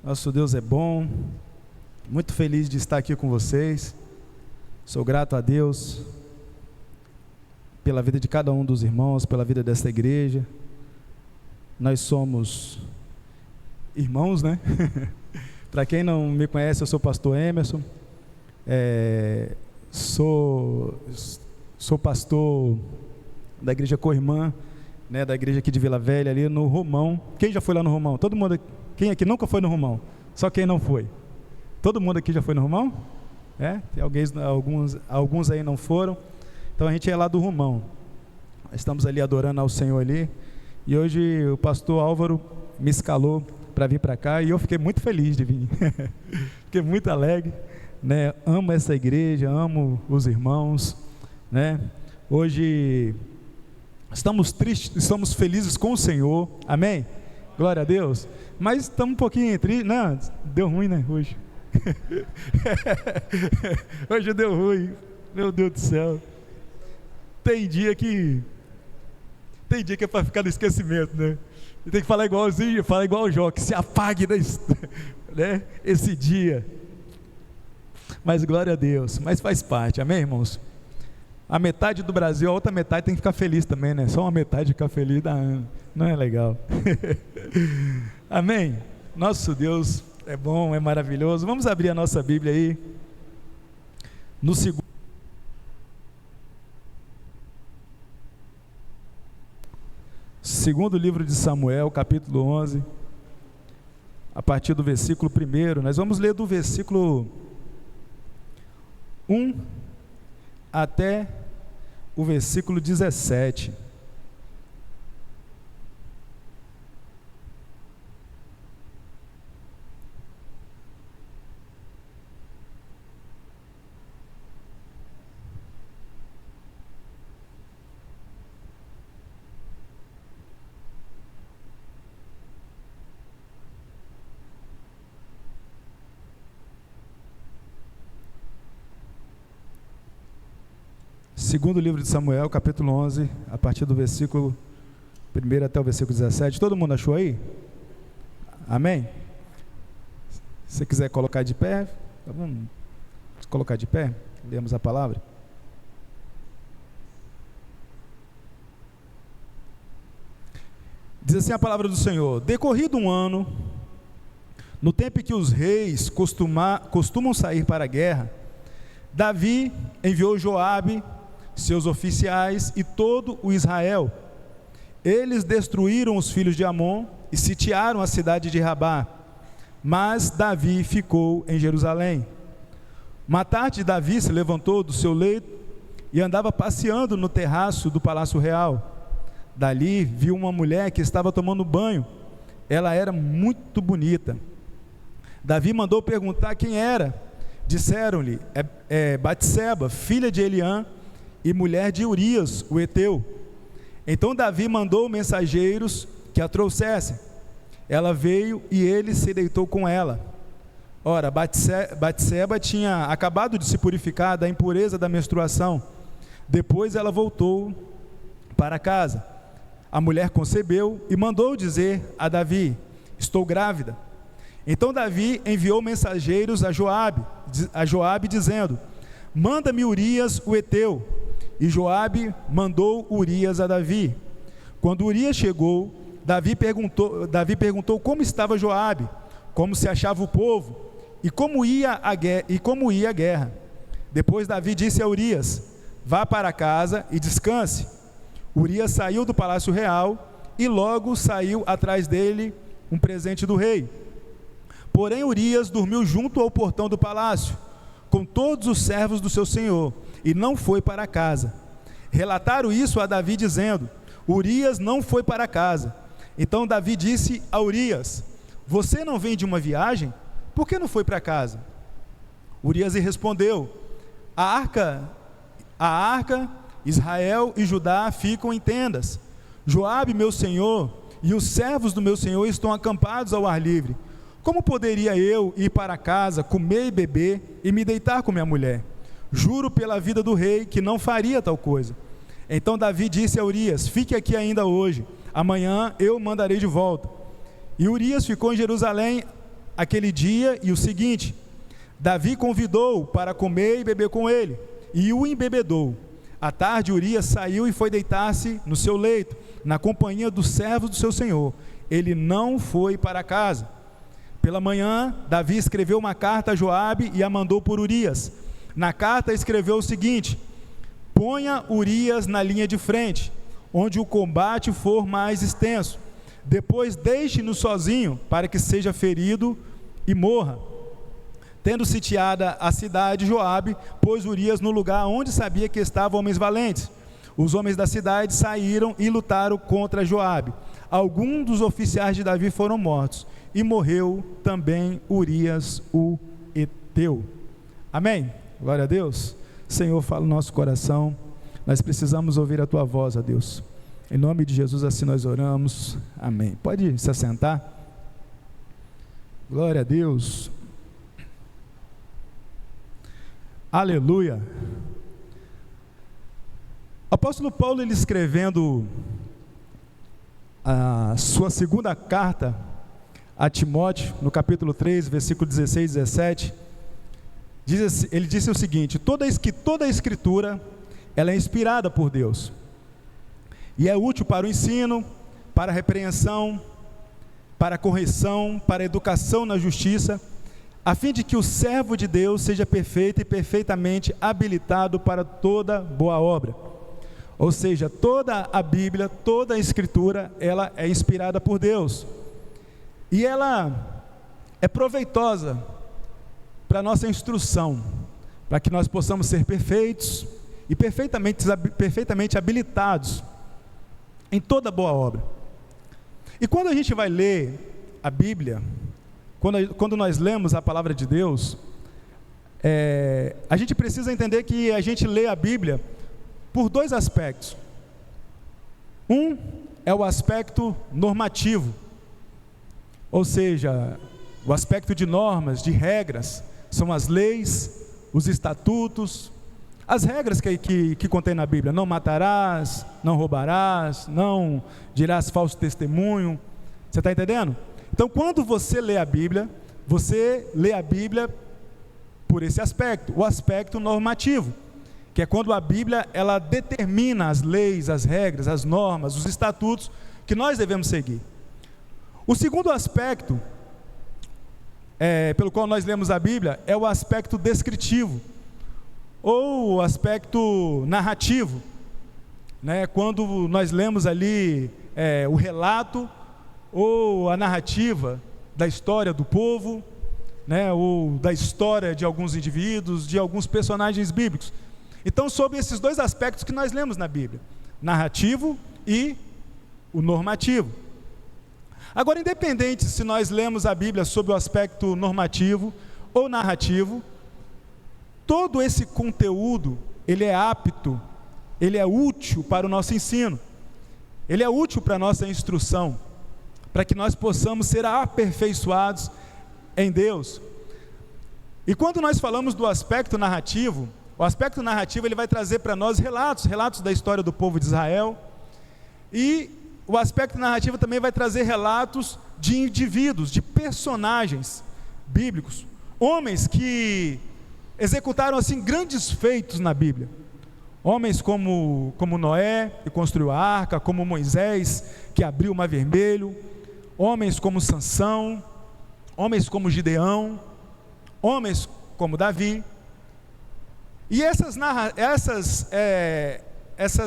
Nosso Deus é bom, muito feliz de estar aqui com vocês. Sou grato a Deus pela vida de cada um dos irmãos, pela vida desta igreja. Nós somos irmãos, né? Para quem não me conhece, eu sou o pastor Emerson, sou pastor da igreja Coirmã, né, da igreja aqui de Vila Velha, ali no Romão. Quem já foi lá no Romão? Todo mundo. Quem aqui nunca foi no Romão? Só quem não foi? Todo mundo aqui já foi no Romão? Tem alguns aí não foram. Então a gente é lá do Romão. Estamos ali adorando ao Senhor ali. E hoje o pastor Álvaro me escalou para vir para cá e eu fiquei muito feliz de vir. Fiquei muito alegre, né? Amo essa igreja, amo os irmãos, né? Hoje estamos tristes, estamos felizes com o Senhor. Amém? Glória a Deus. Mas estamos um pouquinho tristes. Não, deu ruim, né? Hoje. Hoje deu ruim. Meu Deus do céu. Tem dia que é para ficar no esquecimento, né? E tem que falar igualzinho, falar igual o Jó, que se apague né? Esse dia. Mas glória a Deus. Mas faz parte, amém, irmãos? A metade do Brasil, a outra metade tem que ficar feliz também, né? Só uma metade ficar feliz não é legal. Amém? Nosso Deus é bom, é maravilhoso. Vamos abrir a nossa Bíblia aí. No segundo livro de Samuel, capítulo 11, a partir do versículo 1. Nós vamos ler do versículo 1 até o versículo 17. Segundo livro de Samuel, capítulo 11, a partir do versículo 1 até o versículo 17. Todo mundo achou aí? Amém? Se você quiser colocar de pé, vamos colocar de pé, lemos a palavra. Diz assim a palavra do Senhor: decorrido um ano, no tempo em que os reis costumam sair para a guerra, Davi enviou Joabe, seus oficiais e todo o Israel. Eles destruíram os filhos de Amon e sitiaram a cidade de Rabá, mas Davi ficou em Jerusalém. Uma tarde, Davi se levantou do seu leito e andava passeando no terraço do palácio real. Dali viu uma mulher que estava tomando banho. Ela era muito bonita. Davi mandou perguntar quem era. Disseram-lhe: é Batseba, filha de Eliã e mulher de Urias, o heteu. Então Davi mandou mensageiros que a trouxessem. Ela veio e ele se deitou com ela. Ora, Batseba tinha acabado de se purificar da impureza da menstruação. Depois ela voltou para casa. A mulher concebeu e mandou dizer a Davi: estou grávida. Então Davi enviou mensageiros a Joabe dizendo: manda-me Urias o heteu. E Joabe mandou Urias a Davi. Quando Urias chegou, Davi perguntou como estava Joabe, como se achava o povo e como ia a guerra. Depois Davi disse a Urias: vá para casa e descanse. Urias saiu do palácio real e logo saiu atrás dele um presente do rei. Porém Urias dormiu junto ao portão do palácio, com todos os servos do seu senhor, e não foi para casa. Relataram isso a Davi dizendo: Urias não foi para casa. Então Davi disse a Urias: você não vem de uma viagem? Por que não foi para casa? Urias lhe respondeu: a arca, Israel e Judá ficam em tendas. Joabe, meu senhor, e os servos do meu senhor estão acampados ao ar livre. Como poderia eu ir para casa, comer e beber e me deitar com minha mulher? Juro pela vida do rei que não faria tal coisa. Então Davi disse a Urias: fique aqui ainda hoje, amanhã eu o mandarei de volta. E Urias ficou em Jerusalém aquele dia e o seguinte, Davi convidou-o para comer e beber com ele, e o embebedou. À tarde, Urias saiu e foi deitar-se no seu leito, na companhia dos servos do seu senhor. Ele não foi para casa. Pela manhã, Davi escreveu uma carta a Joabe e a mandou por Urias. Na carta escreveu o seguinte: ponha Urias na linha de frente, onde o combate for mais extenso. Depois deixe-no sozinho, para que seja ferido e morra. Tendo sitiada a cidade, Joabe pôs Urias no lugar onde sabia que estavam homens valentes. Os homens da cidade saíram e lutaram contra Joabe. Alguns dos oficiais de Davi foram mortos, e morreu também Urias o heteu. Amém? Glória a Deus. Senhor, fala no nosso coração. Nós precisamos ouvir a tua voz, ó Deus. Em nome de Jesus, assim nós oramos. Amém. Pode se assentar. Glória a Deus. Aleluia. O apóstolo Paulo, ele escrevendo a sua segunda carta a Timóteo, no capítulo 3, versículo 16 e 17, ele disse o seguinte: toda a escritura, ela é inspirada por Deus, e é útil para o ensino, para a repreensão, para a correção, para a educação na justiça, a fim de que o servo de Deus seja perfeito e perfeitamente habilitado para toda boa obra. Ou seja, toda a Bíblia, toda a Escritura, ela é inspirada por Deus, e ela é proveitosa para a nossa instrução, para que nós possamos ser perfeitos e perfeitamente habilitados em toda boa obra. E quando a gente vai ler a Bíblia, quando nós lemos a palavra de Deus, a gente precisa entender que a gente lê a Bíblia por dois aspectos. Um é o aspecto normativo, ou seja, o aspecto de normas, de regras, são as leis, os estatutos, as regras que contém na Bíblia. Não matarás, não roubarás, não dirás falso testemunho. Você está entendendo? Então, quando você lê a Bíblia por esse aspecto, o aspecto normativo, que é quando a Bíblia, ela determina as leis, as regras, as normas, os estatutos que nós devemos seguir. O segundo aspecto, pelo qual nós lemos a Bíblia, é o aspecto descritivo, ou o aspecto narrativo, né? Quando nós lemos ali o relato, ou a narrativa da história do povo, né? Ou da história de alguns indivíduos, de alguns personagens bíblicos. Então, sobre esses dois aspectos que nós lemos na Bíblia, narrativo e o normativo. Agora, independente se nós lemos a Bíblia sob o aspecto normativo ou narrativo, todo esse conteúdo, ele é apto, ele é útil para o nosso ensino, ele é útil para a nossa instrução, para que nós possamos ser aperfeiçoados em Deus. E quando nós falamos do aspecto narrativo, o aspecto narrativo, ele vai trazer para nós relatos da história do povo de Israel, e o aspecto narrativo também vai trazer relatos de indivíduos, de personagens bíblicos, homens que executaram assim grandes feitos na Bíblia, homens como Noé, que construiu a arca, como Moisés, que abriu o mar vermelho, homens como Sansão, homens como Gideão, homens como Davi. E essas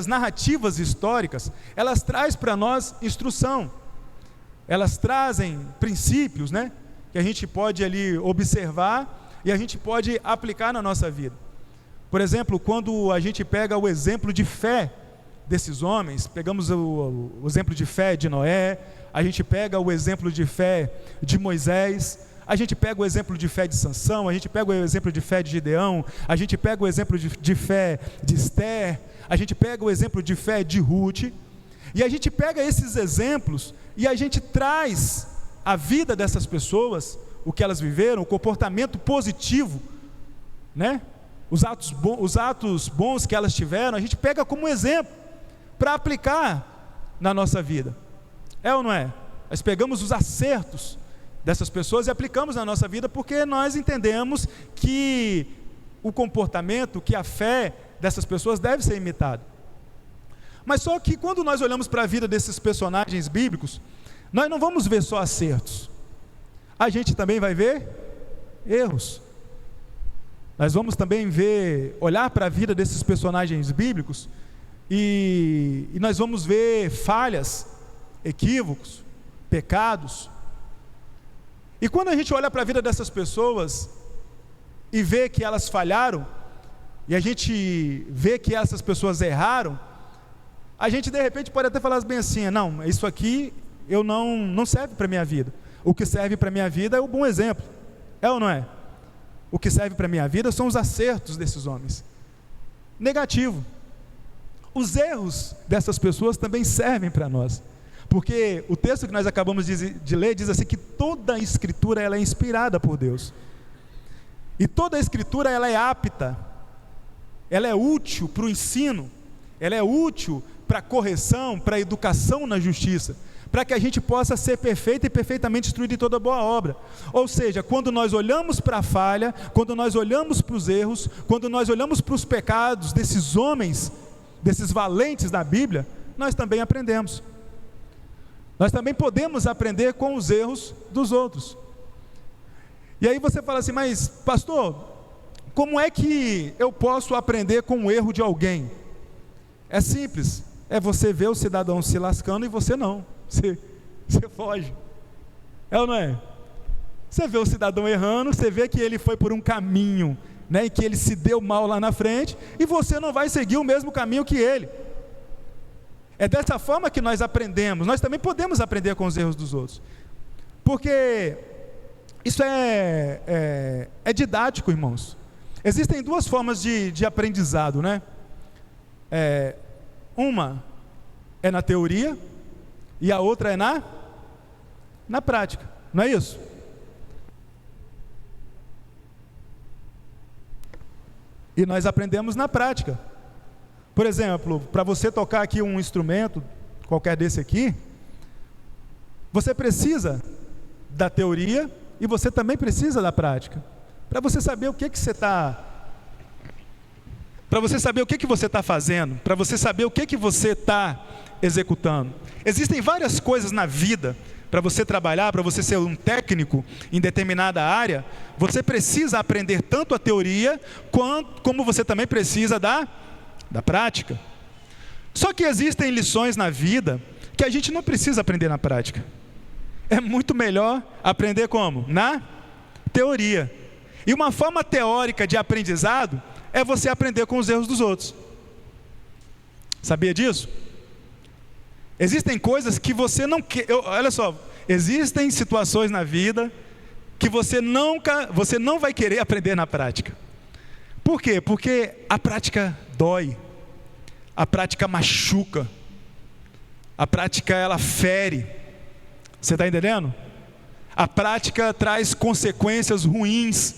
narrativas históricas, elas trazem para nós instrução, elas trazem princípios, né, que a gente pode ali observar e a gente pode aplicar na nossa vida. Por exemplo, quando a gente pega o exemplo de fé desses homens, pegamos o exemplo de fé de Noé, a gente pega o exemplo de fé de Moisés, a gente pega o exemplo de fé de Sansão, a gente pega o exemplo de fé de Gideão, a gente pega o exemplo de fé de Esther, a gente pega o exemplo de fé de Ruth, e a gente pega esses exemplos e a gente traz a vida dessas pessoas, o que elas viveram, o comportamento positivo, né? Os atos bons que elas tiveram, a gente pega como exemplo para aplicar na nossa vida. É ou não é? Nós pegamos os acertos dessas pessoas e aplicamos na nossa vida, porque nós entendemos que o comportamento, que a fé dessas pessoas deve ser imitado. Mas só que quando nós olhamos para a vida desses personagens bíblicos, nós não vamos ver só acertos, a gente também vai ver erros. Nós vamos também olhar para a vida desses personagens bíblicos e nós vamos ver falhas, equívocos, pecados. E quando a gente olha para a vida dessas pessoas e vê que elas falharam, e a gente vê que essas pessoas erraram, a gente de repente pode até falar bem assim: não, isso aqui não serve para a minha vida. O que serve para a minha vida é o bom exemplo. É ou não é? O que serve para a minha vida são os acertos desses homens. Negativo. Os erros dessas pessoas também servem para nós. Porque o texto que nós acabamos de ler diz assim que toda a Escritura ela é inspirada por Deus. E toda a Escritura ela é apta, ela é útil para o ensino, ela é útil para a correção, para a educação na justiça, para que a gente possa ser perfeito e perfeitamente instruído em toda boa obra. Ou seja, quando nós olhamos para a falha, quando nós olhamos para os erros, quando nós olhamos para os pecados desses homens, desses valentes da Bíblia, nós também aprendemos. Nós também podemos aprender com os erros dos outros. E aí você fala assim: mas pastor, como é que eu posso aprender com o erro de alguém? É simples, é você ver o cidadão se lascando e você não, você foge. É ou não é? Você vê o cidadão errando, você vê que ele foi por um caminho, né, e que ele se deu mal lá na frente, e você não vai seguir o mesmo caminho que ele. É dessa forma que nós aprendemos. Nós também podemos aprender com os erros dos outros, porque isso é didático, irmãos. Existem duas formas de aprendizado, né? Uma é na teoria e a outra é na prática, não é isso? E nós aprendemos na prática. Por exemplo, para você tocar aqui um instrumento, qualquer desse aqui, você precisa da teoria e você também precisa da prática, para você saber o que você está, para você saber o que você está fazendo, para você saber o que você está executando. Existem várias coisas na vida. Para você trabalhar, para você ser um técnico em determinada área, você precisa aprender tanto a teoria, como você também precisa da prática. Só que existem lições na vida que a gente não precisa aprender na prática. É muito melhor aprender como? Na teoria. E uma forma teórica de aprendizado é você aprender com os erros dos outros. Sabia disso? Existem coisas que você não quer. Olha só, existem situações na vida que você não vai querer aprender na prática. Por quê? Porque a prática dói, a prática machuca, a prática ela fere. Você está entendendo? A prática traz consequências ruins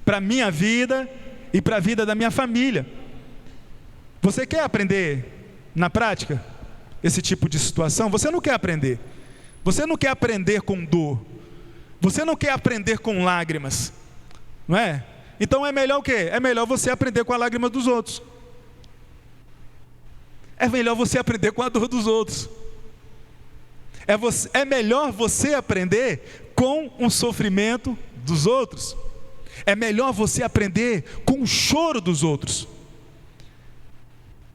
para a minha vida e para a vida da minha família. Você quer aprender na prática esse tipo de situação? Você não quer aprender. Você não quer aprender com dor. Você não quer aprender com lágrimas, não é? Então é melhor o quê? É melhor você aprender com a lágrima dos outros. É melhor você aprender com a dor dos outros. É melhor você aprender com o sofrimento dos outros. É melhor você aprender com o choro dos outros.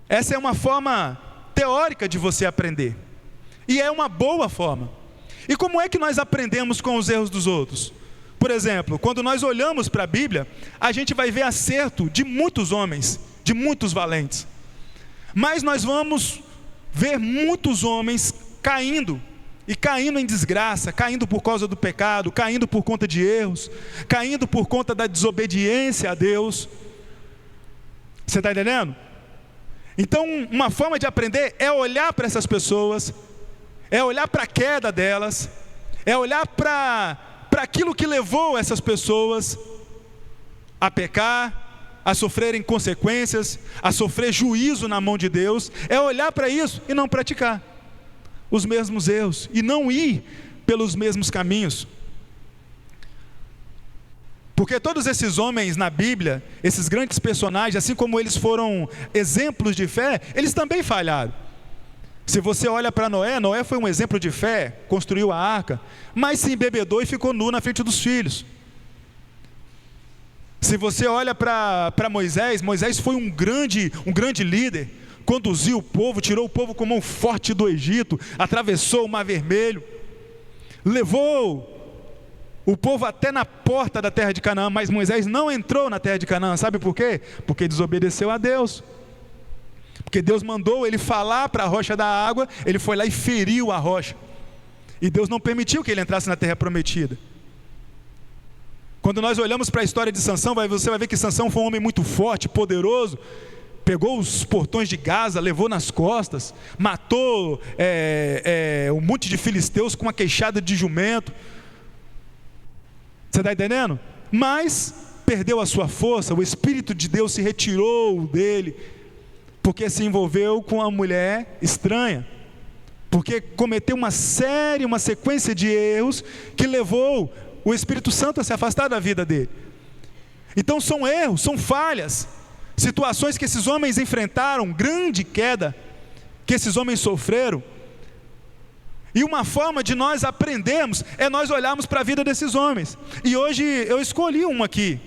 Essa é uma forma teórica de você aprender, e é uma boa forma. E como é que nós aprendemos com os erros dos outros? Por exemplo, quando nós olhamos para a Bíblia, a gente vai ver acerto de muitos homens, de muitos valentes, mas nós vamos ver muitos homens caindo em desgraça, caindo por causa do pecado, caindo por conta de erros, caindo por conta da desobediência a Deus. Você está entendendo? Então, uma forma de aprender é olhar para essas pessoas, é olhar para a queda delas, é olhar para aquilo que levou essas pessoas a pecar, a sofrerem consequências, a sofrer juízo na mão de Deus. É olhar para isso e não praticar os mesmos erros, e não ir pelos mesmos caminhos. Porque todos esses homens na Bíblia, esses grandes personagens, assim como eles foram exemplos de fé, eles também falharam. Se você olha para Noé, Noé foi um exemplo de fé, construiu a arca, mas se embebedou e ficou nu na frente dos filhos. Se você olha para Moisés, Moisés foi um grande líder, conduziu o povo, tirou o povo com mão forte do Egito, atravessou o Mar Vermelho, levou o povo até na porta da terra de Canaã, mas Moisés não entrou na terra de Canaã, sabe por quê? Porque desobedeceu a Deus. Porque Deus mandou ele falar para a rocha da água, ele foi lá e feriu a rocha. E Deus não permitiu que ele entrasse na terra prometida. Quando nós olhamos para a história de Sansão, você vai ver que Sansão foi um homem muito forte, poderoso, pegou os portões de Gaza, levou nas costas, matou um monte de filisteus com uma queixada de jumento. Você está entendendo? Mas perdeu a sua força, o Espírito de Deus se retirou dele, porque se envolveu com uma mulher estranha, porque cometeu uma sequência de erros que levou o Espírito Santo a se afastar da vida dele. Então são erros, são falhas, situações que esses homens enfrentaram, grande queda que esses homens sofreram. E uma forma de nós aprendermos é nós olharmos para a vida desses homens. E hoje eu escolhi um aqui.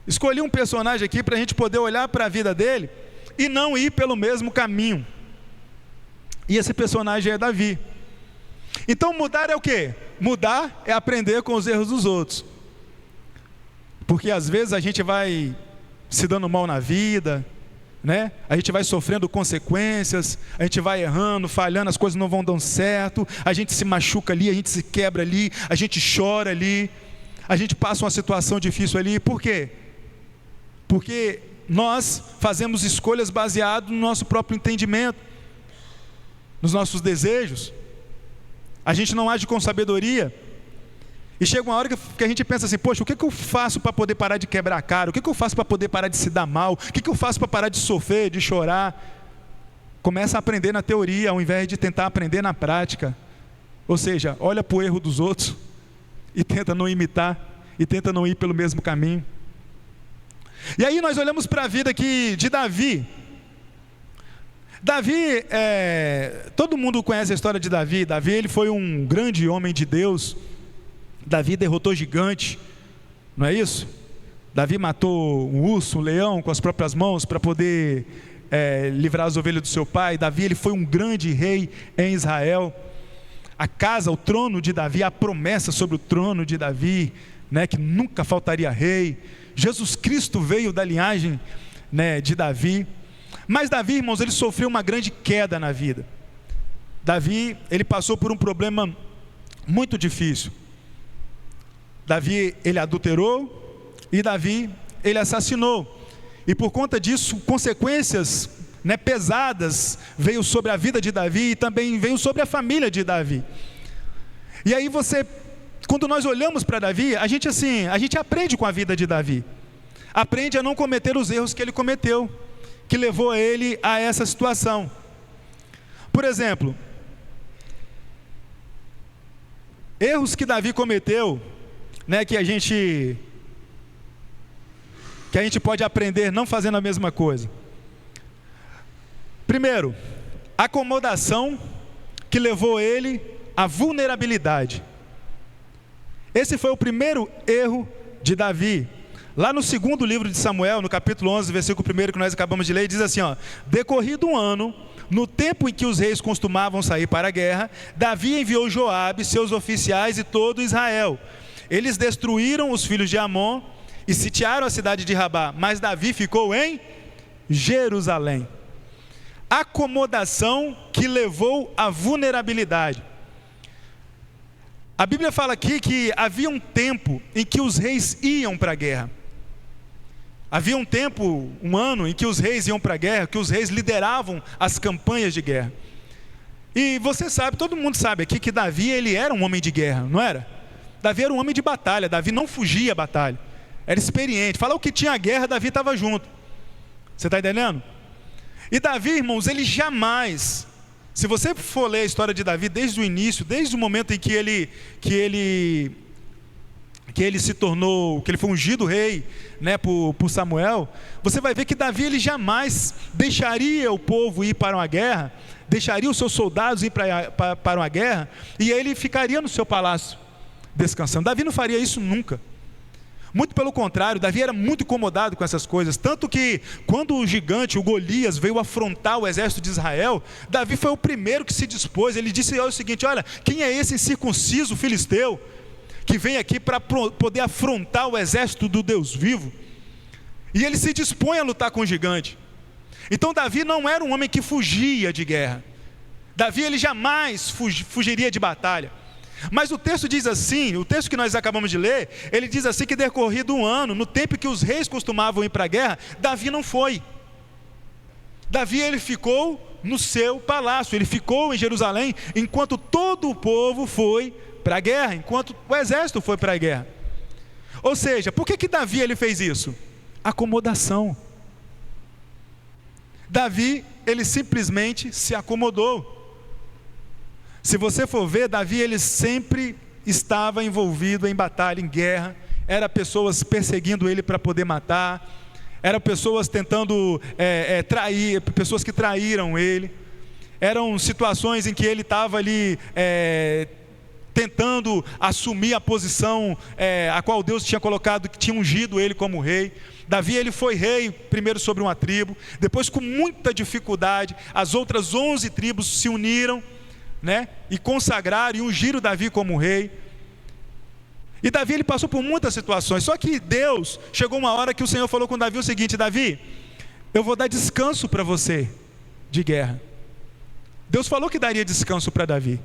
Escolhi um personagem aqui para a gente poder olhar para a vida dele e não ir pelo mesmo caminho. E esse personagem é Davi. Então mudar é o quê? Mudar é aprender com os erros dos outros. Porque às vezes a gente vai se dando mal na vida, né? A gente vai sofrendo consequências, a gente vai errando, falhando, as coisas não vão dando certo, a gente se machuca ali, a gente se quebra ali, a gente chora ali, a gente passa uma situação difícil ali. Por quê? Porque nós fazemos escolhas baseadas no nosso próprio entendimento, nos nossos desejos. A gente não age com sabedoria. E chega uma hora que a gente pensa assim: poxa, o que eu faço para poder parar de quebrar a cara? O que eu faço para poder parar de se dar mal? O que eu faço para parar de sofrer, de chorar? Começa a aprender na teoria, ao invés de tentar aprender na prática. Ou seja, olha para o erro dos outros e tenta não imitar, e tenta não ir pelo mesmo caminho. E aí nós olhamos para a vida aqui de Davi. Davi, todo mundo conhece a história de Davi. Davi, ele foi um grande homem de Deus. Davi derrotou gigante, não é isso? Davi matou um urso, um leão com as próprias mãos para poder livrar as ovelhas do seu pai. Davi, ele foi um grande rei em Israel. A casa, o trono de Davi, a promessa sobre o trono de Davi, né, que nunca faltaria rei. Jesus Cristo veio da linhagem, né, de Davi. Mas Davi, irmãos, ele sofreu uma grande queda na vida. Davi, ele passou por um problema muito difícil. Davi, ele adulterou, e Davi, ele assassinou. E por conta disso, consequências, né, pesadas veio sobre a vida de Davi e também veio sobre a família de Davi. E aí quando nós olhamos para Davi, a gente aprende com a vida de Davi. Aprende a não cometer os erros que ele cometeu, que levou ele a essa situação. Por exemplo, erros que Davi cometeu, né, que a gente pode aprender não fazendo a mesma coisa. Primeiro, acomodação que levou ele à vulnerabilidade. Esse foi o primeiro erro de Davi. Lá no segundo livro de Samuel, no capítulo 11, versículo 1 que nós acabamos de ler, diz assim, ó: decorrido um ano, no tempo em que os reis costumavam sair para a guerra, Davi enviou Joabe, seus oficiais e todo Israel. Eles destruíram os filhos de Amon e sitiaram a cidade de Rabá, mas Davi ficou em Jerusalém. Acomodação que levou à vulnerabilidade. A Bíblia fala aqui que havia um tempo em que os reis iam para a guerra. Havia um tempo, um ano, em que os reis iam para a guerra, que os reis lideravam as campanhas de guerra. E você sabe, todo mundo sabe aqui que Davi, ele era um homem de guerra, não era? Davi era um homem de batalha, Davi não fugia à batalha, era experiente. Fala o que tinha guerra, Davi estava junto. Você está entendendo? E Davi, irmãos, ele jamais, se você for ler a história de Davi desde o início, desde o momento em que ele que ele se tornou, que ele foi ungido rei, né, por Samuel, você vai ver que Davi, ele jamais deixaria o povo ir para uma guerra, deixaria os seus soldados ir para uma guerra, e ele ficaria no seu palácio descansando. Davi não faria isso nunca. Muito pelo contrário, Davi era muito incomodado com essas coisas, tanto que quando o gigante, o Golias, veio afrontar o exército de Israel, Davi foi o primeiro que se dispôs. Ele disse o seguinte: olha, quem é esse incircunciso filisteu que vem aqui para poder afrontar o exército do Deus vivo? E ele se dispõe a lutar com o gigante. Então Davi não era um homem que fugia de guerra. Davi, ele jamais fugiria de batalha. Mas o texto diz assim, o texto que nós acabamos de ler, ele diz assim que decorrido um ano, no tempo que os reis costumavam ir para a guerra, Davi não foi. Davi, ele ficou no seu palácio, ele ficou em Jerusalém, enquanto todo o povo foi para a guerra, enquanto o exército foi para a guerra. Ou seja, por que Davi ele fez isso? Acomodação. Davi, ele simplesmente se acomodou. Se você for ver, Davi, ele sempre estava envolvido em batalha, em guerra. Era pessoas perseguindo ele para poder matar, eram pessoas tentando trair, pessoas que traíram ele, eram situações em que ele estava ali tentando assumir a posição a qual Deus tinha colocado, que tinha ungido ele como rei. Davi, ele foi rei primeiro sobre uma tribo, depois, com muita dificuldade, as outras 11 tribos se uniram, né, e consagraram e ungiram Davi como rei. E Davi, ele passou por muitas situações. Só que Deus, chegou uma hora que o Senhor falou com Davi o seguinte: Davi, eu vou dar descanso para você de guerra. Deus falou que daria descanso para Davi.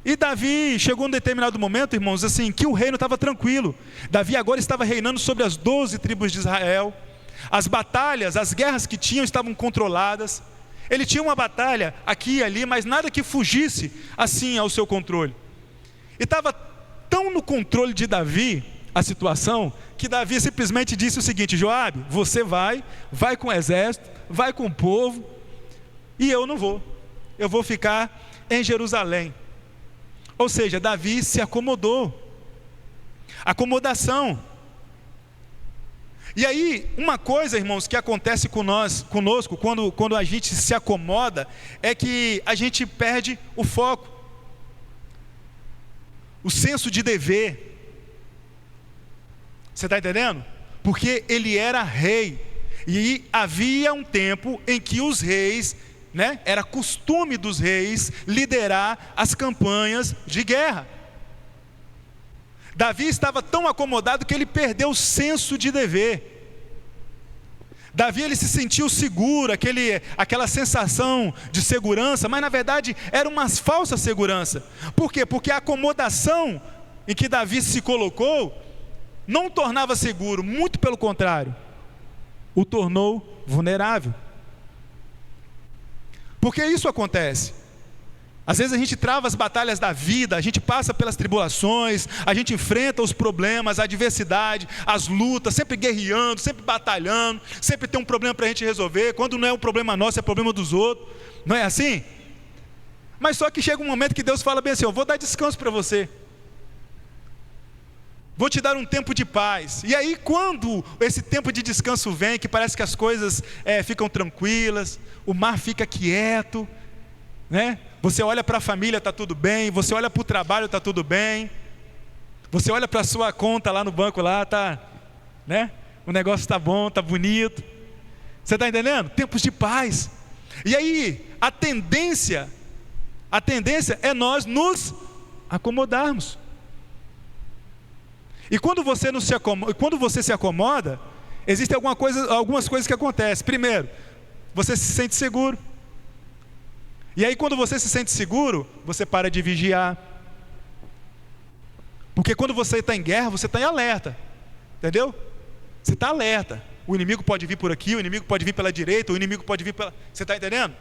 E Davi chegou um determinado momento, irmãos, assim, que o reino estava tranquilo. Davi agora estava reinando sobre as 12 tribos de Israel. As batalhas, as guerras que tinham estavam controladas. Ele tinha uma batalha aqui e ali, mas nada que fugisse assim ao seu controle. E estava tão no controle de Davi a situação, que Davi simplesmente disse o seguinte: Joabe, você vai com o exército, vai com o povo, e eu não vou. Eu vou ficar em Jerusalém. Ou seja, Davi se acomodou. Acomodação. E aí, uma coisa, irmãos, que acontece conosco, quando a gente se acomoda, é que a gente perde o foco, o senso de dever. Você está entendendo? Porque ele era rei, e havia um tempo em que os reis, né, era costume dos reis liderar as campanhas de guerra. Davi estava tão acomodado que ele perdeu o senso de dever. Davi, ele se sentiu seguro, aquela sensação de segurança, mas na verdade era uma falsa segurança. Por quê? Porque a acomodação em que Davi se colocou não o tornava seguro, muito pelo contrário, o tornou vulnerável. Porque isso acontece. Às vezes a gente trava as batalhas da vida, a gente passa pelas tribulações, a gente enfrenta os problemas, a adversidade, as lutas, sempre guerreando, sempre batalhando, sempre tem um problema para a gente resolver. Quando não é um problema nosso, é problema dos outros. Não é assim? Mas só que chega um momento que Deus fala bem assim: eu vou dar descanso para você, vou te dar um tempo de paz. E aí, quando esse tempo de descanso vem, que parece que as coisas ficam tranquilas, o mar fica quieto, né? Você olha para a família, está tudo bem. Você olha para o trabalho, está tudo bem. Você olha para a sua conta lá no banco, lá tá, né? O negócio está bom, está bonito. Você está entendendo? Tempos de paz. E aí, a tendência é nós nos acomodarmos. E quando você se acomoda, existem algumas coisas que acontecem. Primeiro, você se sente seguro. E aí, quando você se sente seguro, você para de vigiar. Porque quando você está em guerra, você está em alerta. Entendeu? Você está alerta. O inimigo pode vir por aqui, o inimigo pode vir pela direita, o inimigo pode vir pela... Você está entendendo?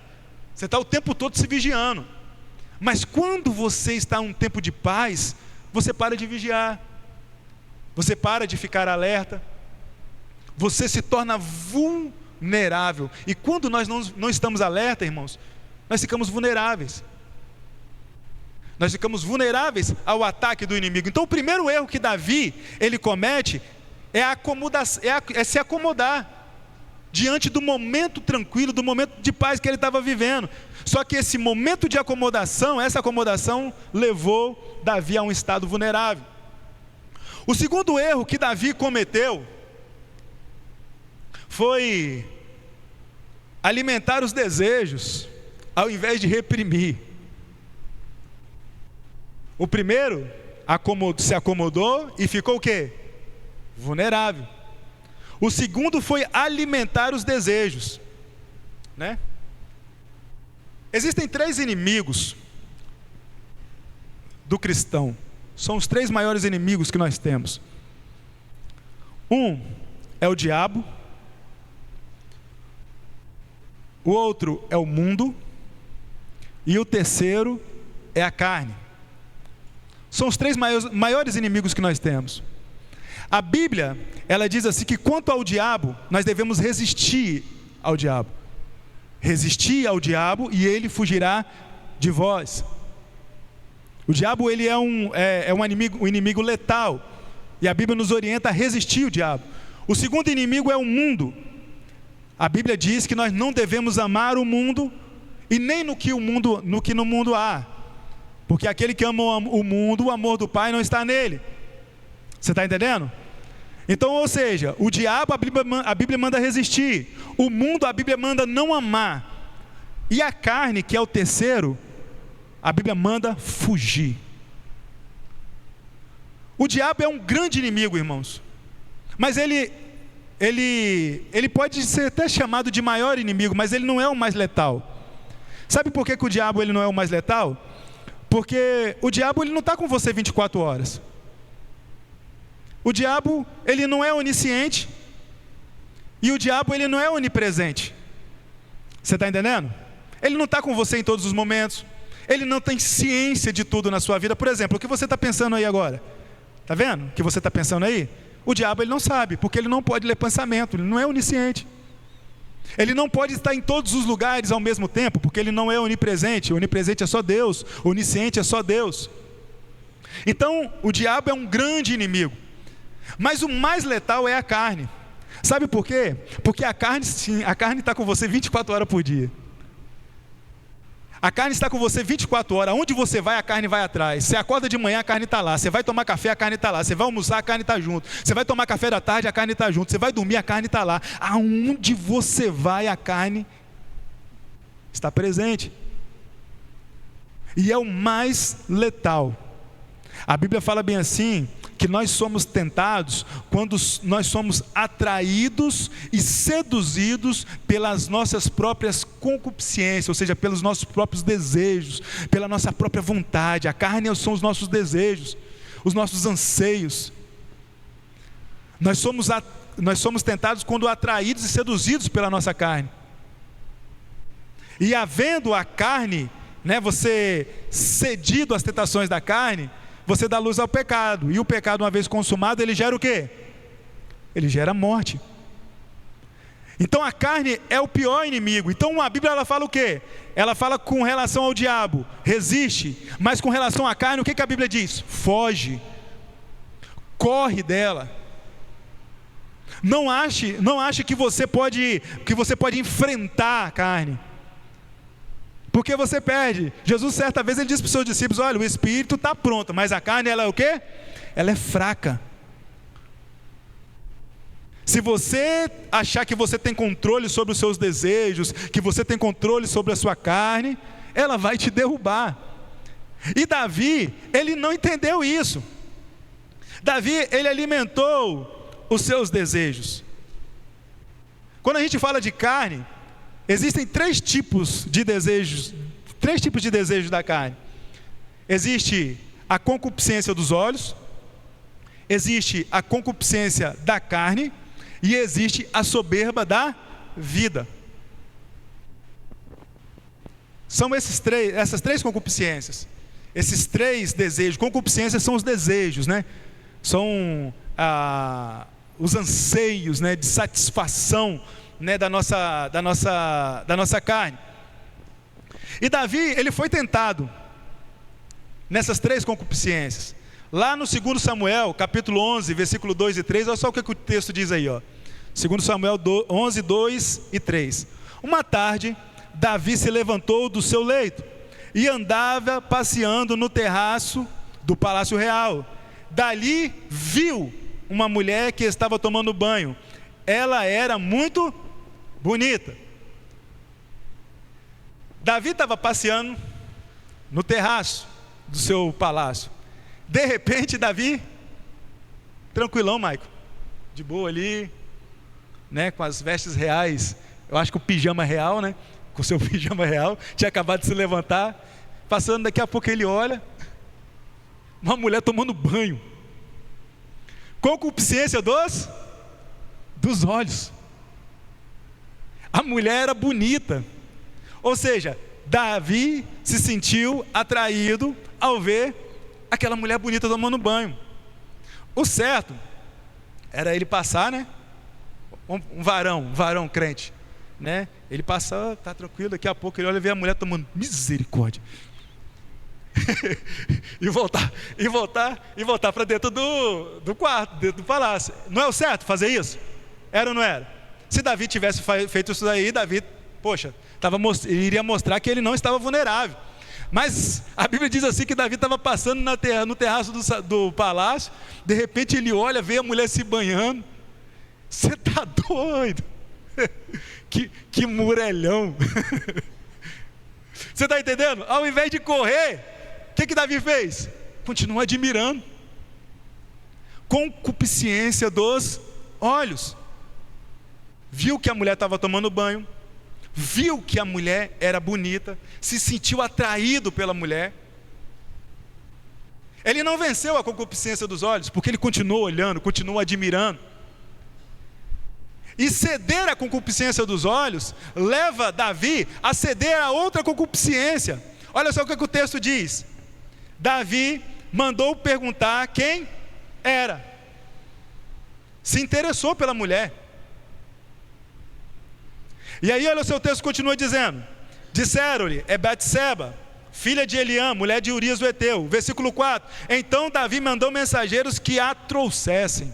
Você está o tempo todo se vigiando. Mas quando você está em um tempo de paz, você para de vigiar. Você para de ficar alerta. Você se torna vulnerável. E quando nós não estamos alerta, irmãos, nós ficamos vulneráveis. Nós ficamos vulneráveis ao ataque do inimigo. Então o primeiro erro que Davi, ele comete, é se acomodar diante do momento tranquilo, do momento de paz que ele estava vivendo. Só que esse momento de acomodação, essa acomodação levou Davi a um estado vulnerável. O segundo erro que Davi cometeu foi alimentar os desejos ao invés de reprimir. O primeiro se acomodou e ficou o quê? Vulnerável. O segundo foi alimentar os desejos, né? Existem 3 inimigos do cristão. São os 3 maiores inimigos que nós temos. Um é o diabo. O outro é o mundo. E o terceiro é a carne. São os 3 maiores inimigos que nós temos. A Bíblia, ela diz assim que quanto ao diabo, nós devemos resistir ao diabo. Resistir ao diabo e ele fugirá de vós. O diabo, ele é um inimigo letal. E a Bíblia nos orienta a resistir o diabo. O segundo inimigo é o mundo. A Bíblia diz que nós não devemos amar o mundo e nem no que no mundo há. Porque aquele que ama o mundo, o amor do Pai não está nele. Você está entendendo? Então, ou seja, o diabo a Bíblia manda resistir. O mundo a Bíblia manda não amar. E a carne, que é o terceiro, a Bíblia manda fugir. O diabo é um grande inimigo, irmãos. Mas ele pode ser até chamado de maior inimigo, mas ele não é o mais letal. Sabe por que o diabo ele não é o mais letal? Porque o diabo ele não está com você 24 horas. O diabo ele não é onisciente. E o diabo ele não é onipresente. Você está entendendo? Ele não está com você em todos os momentos. Ele não tem ciência de tudo na sua vida. Por exemplo, o que você está pensando aí agora? Está vendo o que você está pensando aí? O diabo ele não sabe, porque ele não pode ler pensamento. Ele não é onisciente. Ele não pode estar em todos os lugares ao mesmo tempo, porque ele não é onipresente. Onipresente é só Deus, onisciente é só Deus. Então, o diabo é um grande inimigo. Mas o mais letal é a carne. Sabe por quê? Porque a carne, sim, a carne está com você 24 horas por dia. A carne está com você 24 horas. Onde você vai, a carne vai atrás. Você acorda de manhã, a carne está lá. Você vai tomar café, a carne está lá. Você vai almoçar, a carne está junto. Você vai tomar café da tarde, a carne está junto. Você vai dormir, a carne está lá. Aonde você vai, a carne está presente. E é o mais letal. A Bíblia fala bem assim, que nós somos tentados quando nós somos atraídos e seduzidos pelas nossas próprias concupiscências, ou seja, pelos nossos próprios desejos, pela nossa própria vontade. A carne são os nossos desejos, os nossos anseios. Nós somos tentados quando atraídos e seduzidos pela nossa carne. E havendo a carne, você cedido às tentações da carne, você dá luz ao pecado. E o pecado, uma vez consumado, ele gera o quê? Ele gera morte. Então a carne é o pior inimigo. Então a Bíblia ela fala o quê? Ela fala com relação ao diabo, resiste. Mas com relação à carne, o que a Bíblia diz? Foge. Corre dela. Não ache que você pode enfrentar a carne. Porque você perde. Jesus certa vez ele disse para os seus discípulos: olha, o espírito está pronto, mas a carne ela é o quê? Ela é fraca. Se você achar que você tem controle sobre os seus desejos, que você tem controle sobre a sua carne, ela vai te derrubar. E Davi, ele não entendeu isso. Davi, ele alimentou os seus desejos. Quando a gente fala de carne, existem 3 tipos de desejos da carne. Existe a concupiscência dos olhos, existe a concupiscência da carne e existe a soberba da vida. São essas três concupiscências, esses 3 desejos. Concupiscência são os desejos, São os anseios, de satisfação, da nossa carne. E Davi, ele foi tentado. nessas 3 concupiscências. Lá no 2 Samuel, capítulo 11, versículo 2 e 3, olha só o que o texto diz aí, ó. 2 Samuel 11, 2 e 3. Uma tarde, Davi se levantou do seu leito e andava passeando no terraço do palácio real. Dali viu uma mulher que estava tomando banho. Ela era muito bonita. Davi estava passeando no terraço do seu palácio. De repente, Davi, tranquilão, Maico, de boa ali, né, com as vestes reais, eu acho que o pijama real, né, com o seu pijama real, tinha acabado de se levantar, passando, daqui a pouco ele olha, uma mulher tomando banho, concupiscência dos olhos. A mulher era bonita, ou seja, Davi se sentiu atraído ao ver aquela mulher bonita tomando banho. O certo era ele passar, né? Um varão crente, né? Ele passa, tá tranquilo, daqui a pouco ele olha e vê a mulher tomando, misericórdia. e voltar para dentro do quarto, dentro do palácio. Não é o certo fazer isso? Era ou não era? Se Davi tivesse feito isso daí, Davi, poxa, iria mostrar que ele não estava vulnerável. Mas a Bíblia diz assim que Davi estava passando no terraço do palácio, de repente ele olha, vê a mulher se banhando. Você está doido? que murelhão. Você está entendendo? Ao invés de correr, o que Davi fez? Continua admirando. Concupiscência dos olhos. Viu que a mulher estava tomando banho, viu que a mulher era bonita, se sentiu atraído pela mulher. Ele não venceu a concupiscência dos olhos, porque ele continuou olhando, continuou admirando. E ceder à concupiscência dos olhos leva Davi a ceder a outra concupiscência. Olha só o que o texto diz. Davi mandou perguntar quem era. Se interessou pela mulher. E aí olha o seu texto continua dizendo. Disseram-lhe, é Betseba, filha de Eliã, mulher de Urias do Eteu. Versículo 4. Então Davi mandou mensageiros que a trouxessem.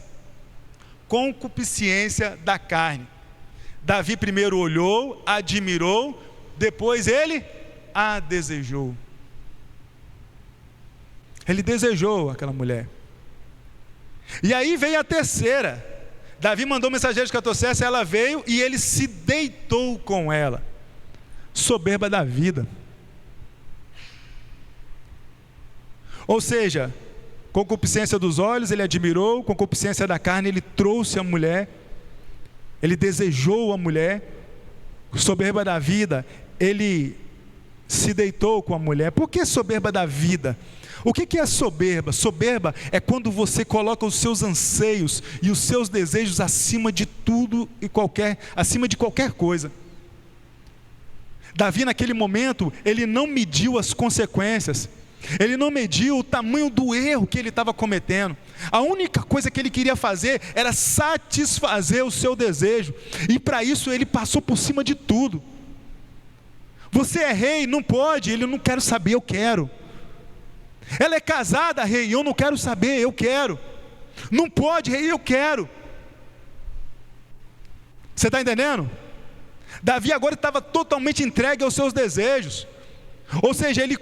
Concupiscência da carne. Davi primeiro olhou, admirou, depois ele a desejou. Ele desejou aquela mulher. E aí veio a terceira. Davi mandou mensageiros que a trouxessem, ela veio e ele se deitou com ela. Soberba da vida. Ou seja, concupiscência dos olhos, ele admirou, concupiscência da carne, ele trouxe a mulher, ele desejou a mulher, soberba da vida, ele se deitou com a mulher. Por que soberba da vida? O que é soberba? Soberba é quando você coloca os seus anseios e os seus desejos acima de tudo e acima de qualquer coisa. Davi naquele momento, ele não mediu as consequências. Ele não mediu o tamanho do erro que ele estava cometendo. A única coisa que ele queria fazer era satisfazer o seu desejo. E para isso ele passou por cima de tudo. Você é rei, não pode. Ele não quer saber, eu quero. Ela é casada, rei, eu não quero saber, eu quero. Não pode, rei, eu quero. Você está entendendo? Davi agora estava totalmente entregue aos seus desejos. Ou seja, ele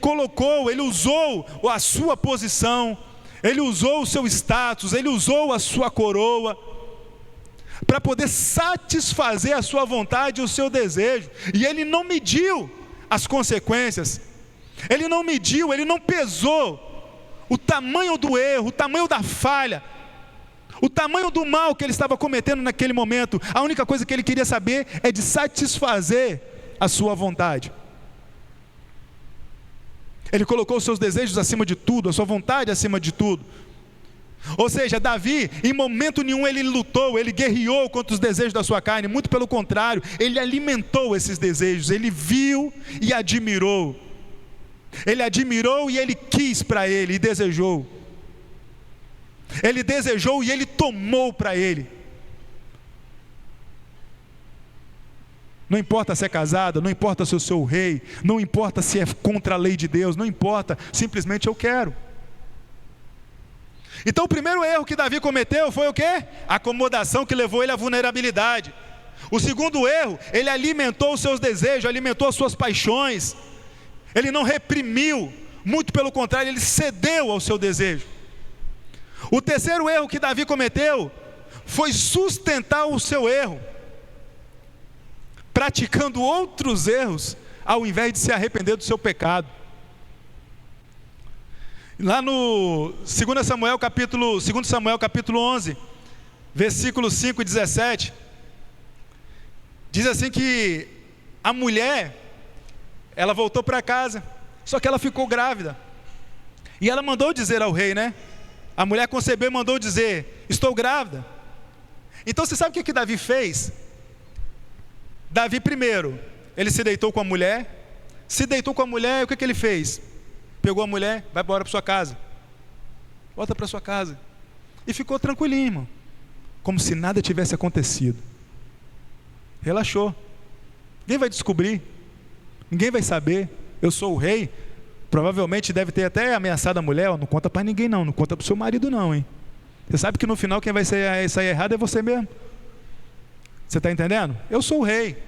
usou a sua posição, ele usou o seu status, ele usou a sua coroa, para poder satisfazer a sua vontade e o seu desejo. E ele não mediu as consequências, ele não mediu, ele não pesou o tamanho do erro, o tamanho da falha, o tamanho do mal que ele estava cometendo naquele momento. A única coisa que ele queria saber é de satisfazer a sua vontade. Ele colocou os seus desejos acima de tudo, a sua vontade acima de tudo. Ou seja, Davi, em momento nenhum ele lutou, ele guerreou contra os desejos da sua carne. Muito pelo contrário, ele alimentou esses desejos. Ele viu e admirou. Ele admirou e ele quis para ele e desejou. Ele desejou e ele tomou para ele. Não importa se é casada, não importa se eu sou o rei, não importa se é contra a lei de Deus, não importa, simplesmente eu quero. Então o primeiro erro que Davi cometeu foi o quê? A acomodação que levou ele à vulnerabilidade. O segundo erro, ele alimentou os seus desejos, alimentou as suas paixões. Ele não reprimiu, muito pelo contrário, ele cedeu ao seu desejo. O terceiro erro que Davi cometeu foi sustentar o seu erro, praticando outros erros, ao invés de se arrepender do seu pecado. Lá no 2 Samuel capítulo 11, versículos 5 e 17, diz assim que a mulher, ela voltou para casa, só que ela ficou grávida, e ela mandou dizer ao rei, né? A mulher concebeu e mandou dizer: estou grávida. Então você sabe o que Davi fez? Davi primeiro, ele se deitou com a mulher, e o que ele fez? Pegou a mulher, vai embora para sua casa, volta para sua casa, e ficou tranquilinho, irmão, como se nada tivesse acontecido. Relaxou. Ninguém vai descobrir, ninguém vai saber. Eu sou o rei. Provavelmente deve ter até ameaçado a mulher: não conta para ninguém não conta para o seu marido não, hein? Você sabe que no final quem vai sair errado é você mesmo. Você está entendendo? Eu sou o rei.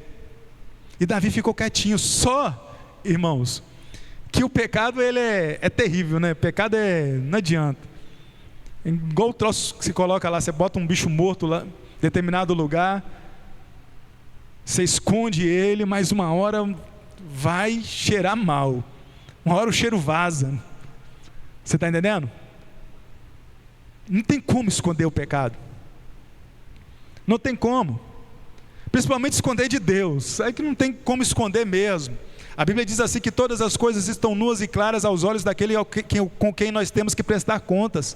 E Davi ficou quietinho. Só, irmãos, que o pecado ele é terrível, né? Pecado não adianta. Igual o troço que se coloca lá, você bota um bicho morto lá em determinado lugar, você esconde ele, mas uma hora vai cheirar mal, uma hora o cheiro vaza. Você está entendendo? Não tem como esconder o pecado, não tem como, principalmente esconder de Deus, é que não tem como esconder mesmo. A Bíblia diz assim que todas as coisas estão nuas e claras aos olhos daquele com quem nós temos que prestar contas.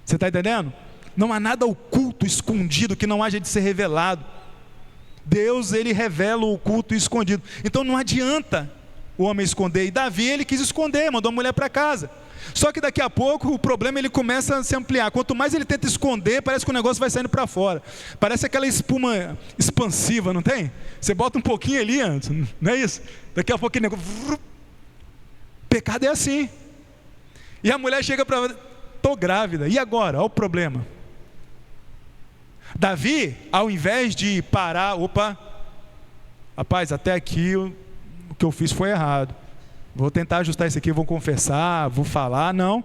Você está entendendo? Não há nada oculto, escondido, que não haja de ser revelado. Deus, ele revela o oculto e escondido. Então não adianta o homem esconder. E Davi, ele quis esconder, mandou a mulher para casa. Só que daqui a pouco o problema ele começa a se ampliar. Quanto mais ele tenta esconder, parece que o negócio vai saindo para fora. Parece aquela espuma expansiva, não tem? Você bota um pouquinho ali antes, não é isso? Daqui a pouco o negócio... Pecado é assim. E a mulher chega para... Estou grávida, e agora? Olha o problema. Davi, ao invés de parar, rapaz, até aqui o que eu fiz foi errado, vou tentar ajustar isso aqui, vou confessar, vou falar. Não,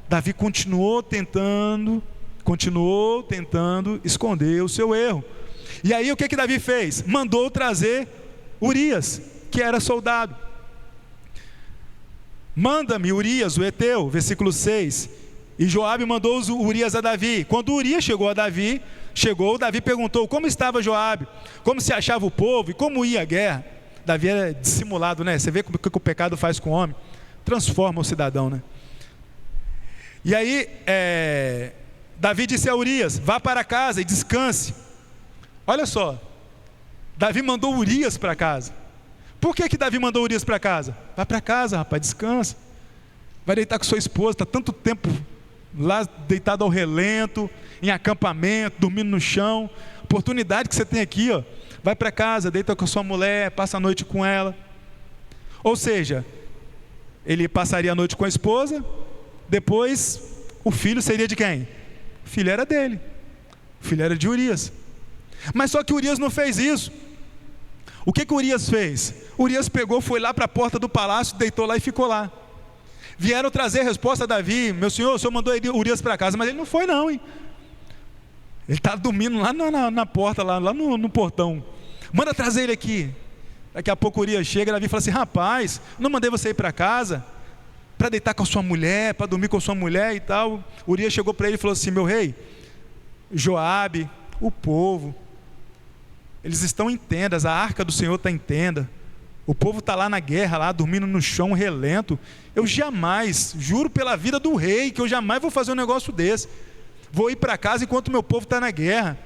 Davi continuou tentando esconder o seu erro. E aí o que Davi fez? Mandou trazer Urias, que era soldado. Manda-me Urias, o Eteu, versículo 6. E Joabe mandou Urias a Davi. Quando Urias chegou, Davi perguntou como estava Joabe, como se achava o povo e como ia a guerra. Davi era dissimulado, né? Você vê o que o pecado faz com o homem? Transforma o cidadão, né? E aí, Davi disse a Urias: vá para casa e descanse. Olha só, Davi mandou Urias para casa. Por que Davi mandou Urias para casa? Vai para casa, rapaz, descansa. Vai deitar com sua esposa, está tanto tempo lá deitado ao relento, em acampamento, dormindo no chão. Oportunidade que você tem aqui, ó. Vai para casa, deita com a sua mulher, passa a noite com ela. Ou seja, ele passaria a noite com a esposa, depois o filho seria de quem? O filho era dele, o filho era de Urias. Mas só que Urias não fez isso. O que Urias fez? Urias pegou, foi lá para a porta do palácio, deitou lá e ficou lá. Vieram trazer a resposta a Davi: meu senhor, o senhor mandou Urias para casa, mas ele não foi não, hein? Ele está dormindo lá na porta, lá no portão. Manda trazer ele aqui. Daqui a pouco Urias chega, Davi fala assim: rapaz, não mandei você ir para casa para deitar com a sua mulher, para dormir com a sua mulher e tal. Urias chegou para ele e falou assim: meu rei, Joabe, o povo, eles estão em tendas, a arca do Senhor está em tenda, o povo está lá na guerra, lá dormindo no chão relento. Eu jamais, juro pela vida do rei, que eu jamais vou fazer um negócio desse. Vou ir para casa enquanto meu povo está na guerra.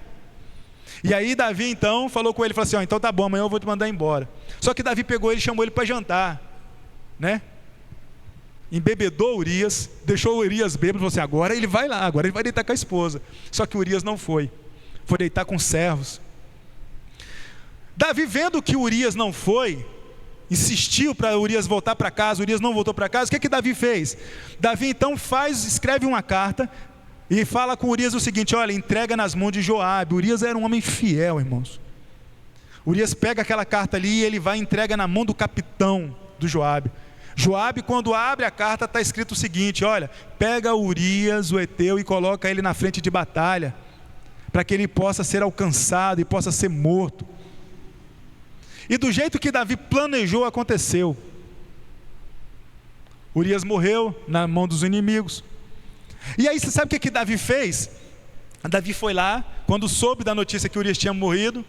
E aí Davi então falou com ele, falou assim: ó, então tá bom, amanhã eu vou te mandar embora. Só que Davi pegou ele e chamou ele para jantar, né? Embebedou Urias, deixou Urias bêbado, falou assim: agora ele vai lá, agora ele vai deitar com a esposa. Só que Urias não foi, foi deitar com servos. Davi, vendo que Urias não foi, insistiu para Urias voltar para casa, Urias não voltou para casa, o que Davi fez? Davi então escreve uma carta e fala com Urias o seguinte: olha, entrega nas mãos de Joabe. Urias era um homem fiel, irmãos. Urias pega aquela carta ali e ele vai e entrega na mão do capitão do Joabe. Joabe, quando abre a carta, está escrito o seguinte: olha, pega Urias, o heteu, e coloca ele na frente de batalha, para que ele possa ser alcançado e possa ser morto. E do jeito que Davi planejou, aconteceu. Urias morreu na mão dos inimigos. E aí você sabe o que Davi fez? Davi foi lá, quando soube da notícia que Urias tinha morrido,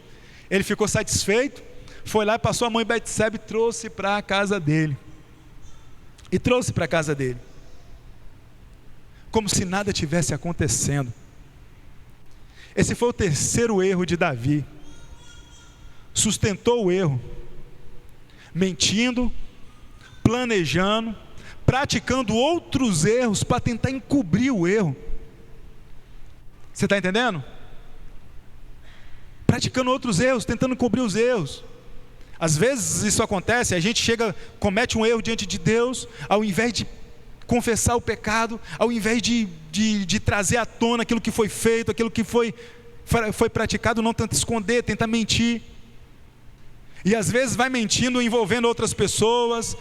ele ficou satisfeito, foi lá e passou a mão em Betsebe e trouxe para a casa dele. Como se nada tivesse acontecendo. Esse foi o terceiro erro de Davi. Sustentou o erro, mentindo, planejando, praticando outros erros para tentar encobrir o erro. Você está entendendo? Praticando outros erros, tentando encobrir os erros. Às vezes isso acontece, a gente comete um erro diante de Deus, ao invés de confessar o pecado, ao invés de trazer à tona aquilo que foi feito, aquilo que foi praticado, não tenta esconder, tenta mentir. E às vezes vai mentindo, envolvendo outras pessoas,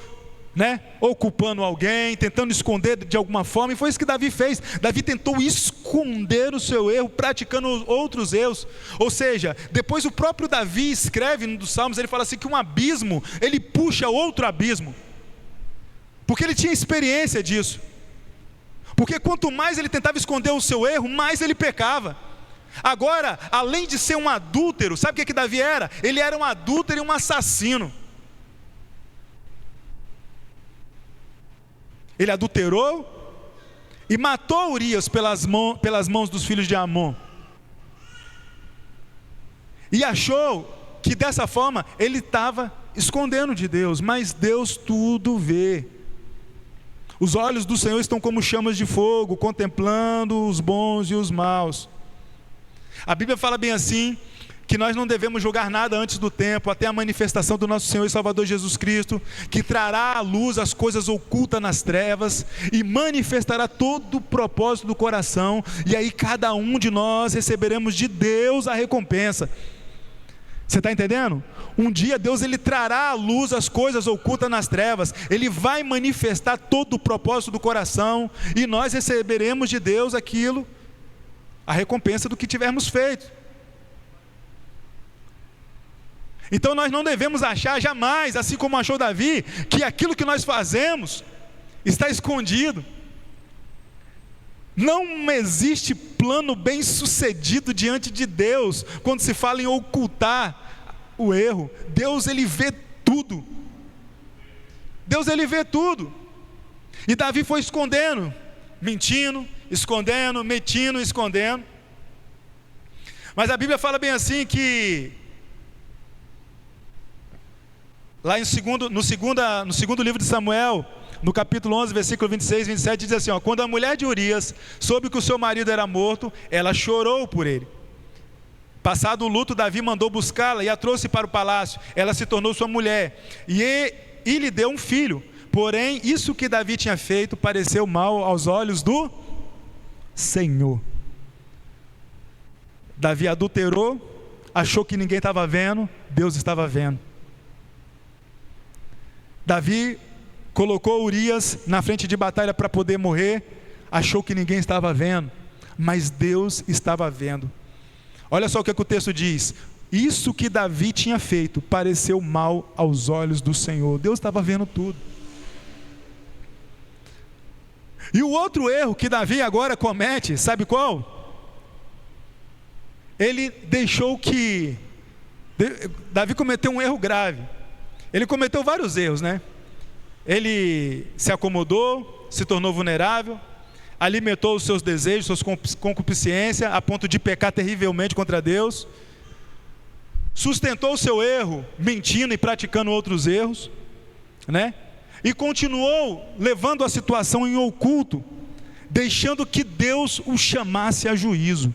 né? Ou culpando alguém, tentando esconder de alguma forma. E foi isso que Davi fez. Davi tentou esconder o seu erro, praticando outros erros. Ou seja, depois o próprio Davi escreve no dos Salmos, ele fala assim que um abismo, ele puxa outro abismo, porque ele tinha experiência disso. Porque quanto mais ele tentava esconder o seu erro, mais ele pecava. Agora, além de ser um adúltero, sabe o que Davi era? Ele era um adúltero e um assassino. Ele adulterou e matou Urias pelas mãos dos filhos de Amon. E achou que dessa forma ele estava escondendo de Deus, mas Deus tudo vê. Os olhos do Senhor estão como chamas de fogo, contemplando os bons e os maus. A Bíblia fala bem assim, que nós não devemos julgar nada antes do tempo, até a manifestação do nosso Senhor e Salvador Jesus Cristo, que trará à luz as coisas ocultas nas trevas, e manifestará todo o propósito do coração, e aí cada um de nós receberemos de Deus a recompensa. Você está entendendo? Um dia Deus ele trará à luz as coisas ocultas nas trevas, Ele vai manifestar todo o propósito do coração, e nós receberemos de Deus aquilo, a recompensa do que tivermos feito. Então nós não devemos achar jamais, assim como achou Davi, que aquilo que nós fazemos está escondido. Não existe plano bem sucedido diante de Deus quando se fala em ocultar o erro. Deus ele vê tudo. Deus ele vê tudo. E Davi foi escondendo, mentindo, escondendo, mentindo, escondendo. Mas a Bíblia fala bem assim que lá no segundo livro de Samuel, no capítulo 11, versículo 26 e 27, diz assim, quando a mulher de Urias soube que o seu marido era morto, ela chorou por ele. Passado o luto, Davi mandou buscá-la e a trouxe para o palácio. Ela se tornou sua mulher e lhe deu um filho. Porém, isso que Davi tinha feito pareceu mal aos olhos do Senhor. Davi adulterou, achou que ninguém estava vendo, Deus estava vendo. Davi colocou Urias na frente de batalha para poder morrer, achou que ninguém estava vendo, mas Deus estava vendo. Olha só o que o texto diz: isso que Davi tinha feito pareceu mal aos olhos do Senhor. Deus estava vendo tudo. E o outro erro que Davi agora comete, sabe qual? Ele deixou que... Davi cometeu um erro grave. Ele cometeu vários erros, né? Ele se acomodou, se tornou vulnerável, alimentou os seus desejos, suas concupiscências, a ponto de pecar terrivelmente contra Deus. Sustentou o seu erro, mentindo e praticando outros erros, né? E continuou levando a situação em oculto, deixando que Deus o chamasse a juízo.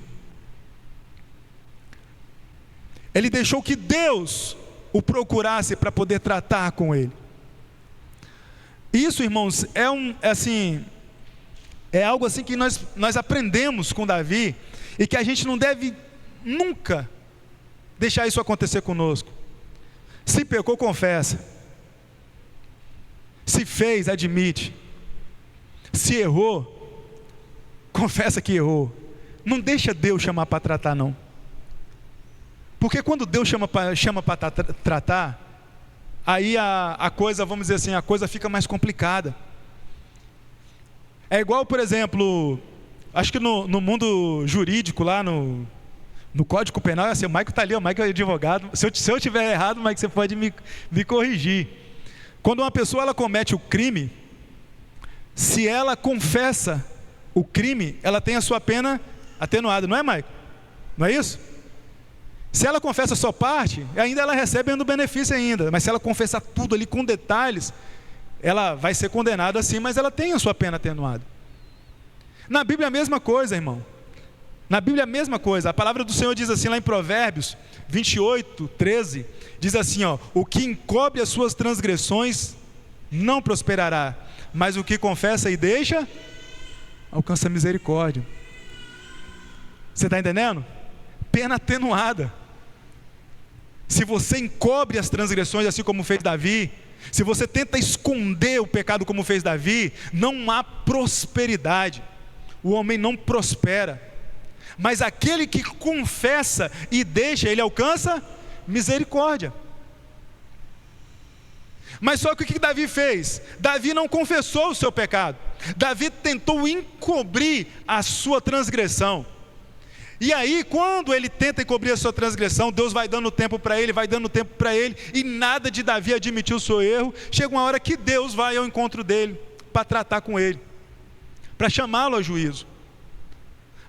Ele deixou que Deus o procurasse para poder tratar com ele. Isso, irmãos, é algo assim que nós aprendemos com Davi, e que a gente não deve nunca deixar isso acontecer conosco. Se pecou, confessa. Se fez, admite. Se errou, confessa que errou. Não deixa Deus chamar para tratar, não. Porque quando Deus chama para tratar, aí a coisa, vamos dizer assim, a coisa fica mais complicada. É igual, por exemplo, acho que no mundo jurídico, lá no Código Penal, assim, o Maico está ali, o Maico é advogado. Se eu estiver errado, Maico, você pode me corrigir. Quando uma pessoa ela comete o crime, se ela confessa o crime, ela tem a sua pena atenuada, não é, Maico? Não é isso? Se ela confessa só parte, ainda ela recebe o benefício ainda, mas se ela confessar tudo ali com detalhes, ela vai ser condenada assim, mas ela tem a sua pena atenuada. Na Bíblia a mesma coisa, irmão. Na Bíblia a mesma coisa. A palavra do Senhor diz assim lá em Provérbios 28, 13, diz assim, ó: o que encobre as suas transgressões não prosperará, mas o que confessa e deixa, alcança misericórdia. Você está entendendo? Pena atenuada. Se você encobre as transgressões, assim como fez Davi, se você tenta esconder o pecado como fez Davi, não há prosperidade. O homem não prospera. Mas aquele que confessa e deixa, ele alcança misericórdia. Mas só que o que Davi fez? Davi não confessou o seu pecado. Davi tentou encobrir a sua transgressão. E aí, quando ele tenta encobrir a sua transgressão, Deus vai dando tempo para ele, e nada de Davi admitir o seu erro. Chega uma hora que Deus vai ao encontro dele, para tratar com ele, para chamá-lo ao juízo.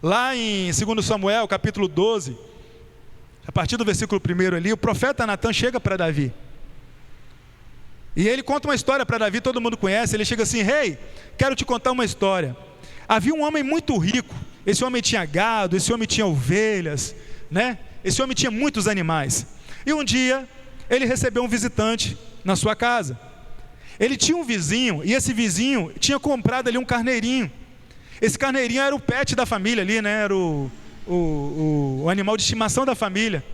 Lá em 2 Samuel, capítulo 12, a partir do versículo 1 ali, o profeta Natan chega para Davi. E ele conta uma história para Davi, todo mundo conhece. Ele chega assim: rei, quero te contar uma história. Havia um homem muito rico. Esse homem tinha gado, esse homem tinha ovelhas, né? Esse homem tinha muitos animais. E um dia, ele recebeu um visitante na sua casa. Ele tinha um vizinho, e esse vizinho tinha comprado ali um carneirinho. Esse carneirinho era o pet da família ali, né? Era o animal de estimação da família,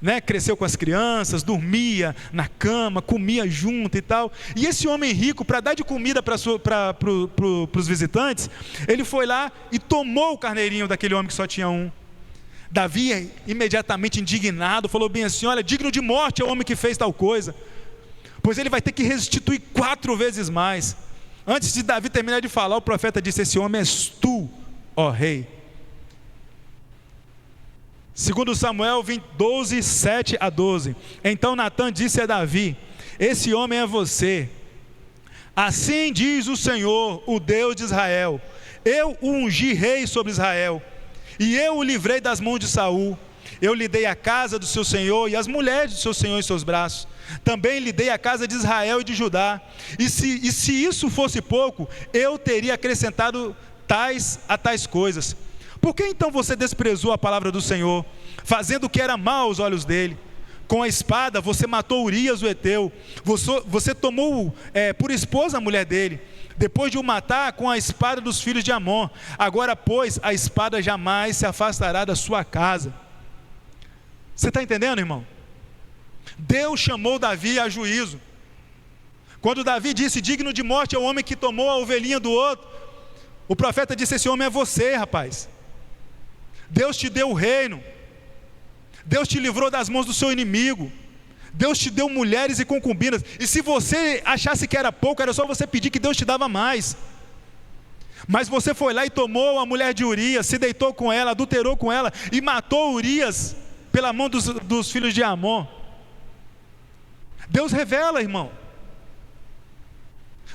né? Cresceu com as crianças, dormia na cama, comia junto e tal. E esse homem rico, para dar de comida para os visitantes, ele foi lá e tomou o carneirinho daquele homem que só tinha um. Davi, imediatamente indignado, falou bem assim: olha, digno de morte é o homem que fez tal coisa, pois ele vai ter que restituir 4 vezes mais. Antes de Davi terminar de falar, o profeta disse: esse homem és tu, ó rei. 2 Samuel 12, 7 a 12. Então Natan disse a Davi: esse homem é você. Assim diz o Senhor, o Deus de Israel: eu o ungi rei sobre Israel, e eu o livrei das mãos de Saul. Eu lhe dei a casa do seu senhor e as mulheres do seu senhor em seus braços. Também lhe dei a casa de Israel e de Judá. E se isso fosse pouco, eu teria acrescentado tais coisas. Por que então você desprezou a palavra do Senhor, fazendo o que era mal aos olhos dele? Com a espada você matou Urias o heteu. Você tomou por esposa a mulher dele, depois de o matar com a espada dos filhos de Amon. Agora, pois, a espada jamais se afastará da sua casa. Você está entendendo, irmão? Deus chamou Davi a juízo. Quando Davi disse: digno de morte é o homem que tomou a ovelhinha do outro, o profeta disse: esse homem é você, rapaz. Deus te deu o reino, Deus te livrou das mãos do seu inimigo, Deus te deu mulheres e concubinas, e se você achasse que era pouco, era só você pedir que Deus te dava mais. Mas você foi lá e tomou a mulher de Urias, se deitou com ela, adulterou com ela e matou Urias pela mão dos filhos de Amon. Deus revela, irmão.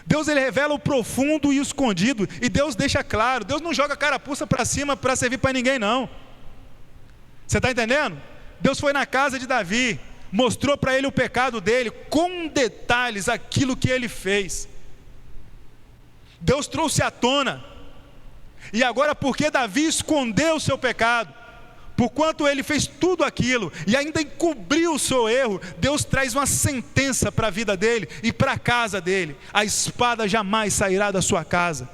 Deus, ele revela o profundo e o escondido, e Deus deixa claro. Deus não joga carapuça para cima para servir para ninguém, não. Você está entendendo? Deus foi na casa de Davi, mostrou para ele o pecado dele, com detalhes aquilo que ele fez. Deus trouxe à tona. E agora, porque Davi escondeu o seu pecado, Porquanto ele fez tudo aquilo e ainda encobriu o seu erro, Deus traz uma sentença para a vida dele e para a casa dele: a espada jamais sairá da sua casa.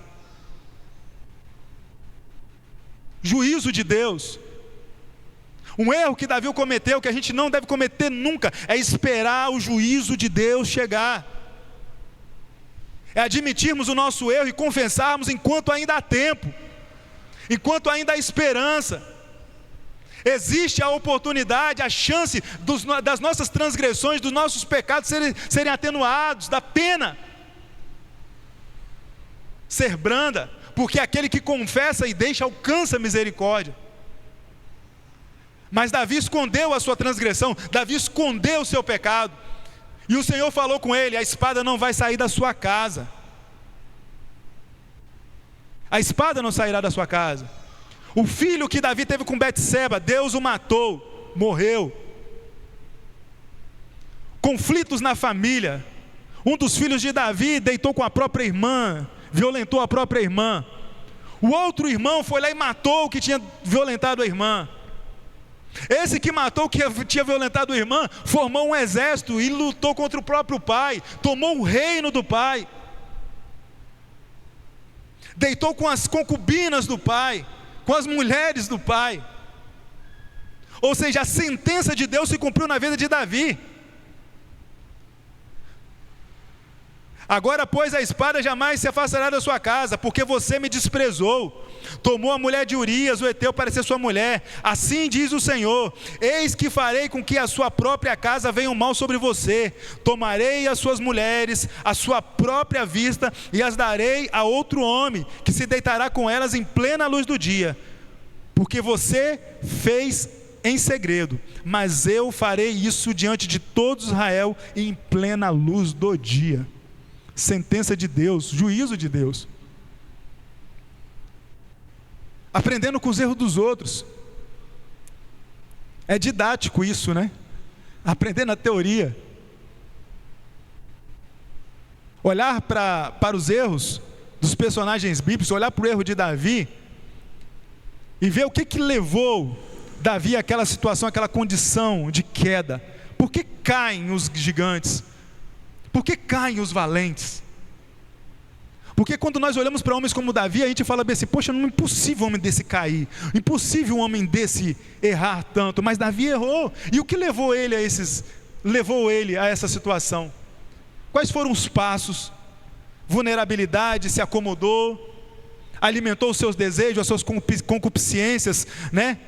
Juízo de Deus. Um erro que Davi cometeu, que a gente não deve cometer nunca, é esperar o juízo de Deus chegar. É admitirmos o nosso erro e confessarmos enquanto ainda há tempo, enquanto ainda há esperança. Existe a oportunidade, a chance das nossas transgressões, dos nossos pecados serem atenuados, da pena ser branda, porque aquele que confessa e deixa alcança misericórdia. Mas Davi escondeu a sua transgressão, Davi escondeu o seu pecado, e o Senhor falou com ele: a espada não vai sair da sua casa. A espada não sairá da sua casa. O filho que Davi teve com Betseba, Deus o matou, morreu. Conflitos na família. Um dos filhos de Davi deitou com a própria irmã, violentou a própria irmã. O outro irmão foi lá e matou o que tinha violentado a irmã. Esse que matou o que tinha violentado a irmã, formou um exército e lutou contra o próprio pai, tomou o reino do pai. Deitou com as concubinas do pai, com as mulheres do pai. Ou seja, a sentença de Deus se cumpriu na vida de Davi. Agora, pois, a espada jamais se afastará da sua casa, porque você me desprezou. Tomou a mulher de Urias, o heteu, para ser sua mulher. Assim diz o Senhor: eis que farei com que a sua própria casa venha o mal sobre você. Tomarei as suas mulheres, a sua própria vista, e as darei a outro homem, que se deitará com elas em plena luz do dia. Porque você fez em segredo, mas eu farei isso diante de todo Israel, e em plena luz do dia. Sentença de Deus, juízo de Deus. Aprendendo com os erros dos outros. É didático isso, né? Aprender na teoria. Olhar para os erros dos personagens bíblicos, olhar para o erro de Davi e ver o que levou Davi àquela situação, àquela condição de queda. Por que caem os gigantes? Por que caem os valentes? Porque quando nós olhamos para homens como Davi, a gente fala bem assim: poxa, não é impossível um homem desse cair, impossível um homem desse errar tanto. Mas Davi errou. E o que levou ele a essa situação? Quais foram os passos? Vulnerabilidade, se acomodou, alimentou os seus desejos, as suas concupiscências, né?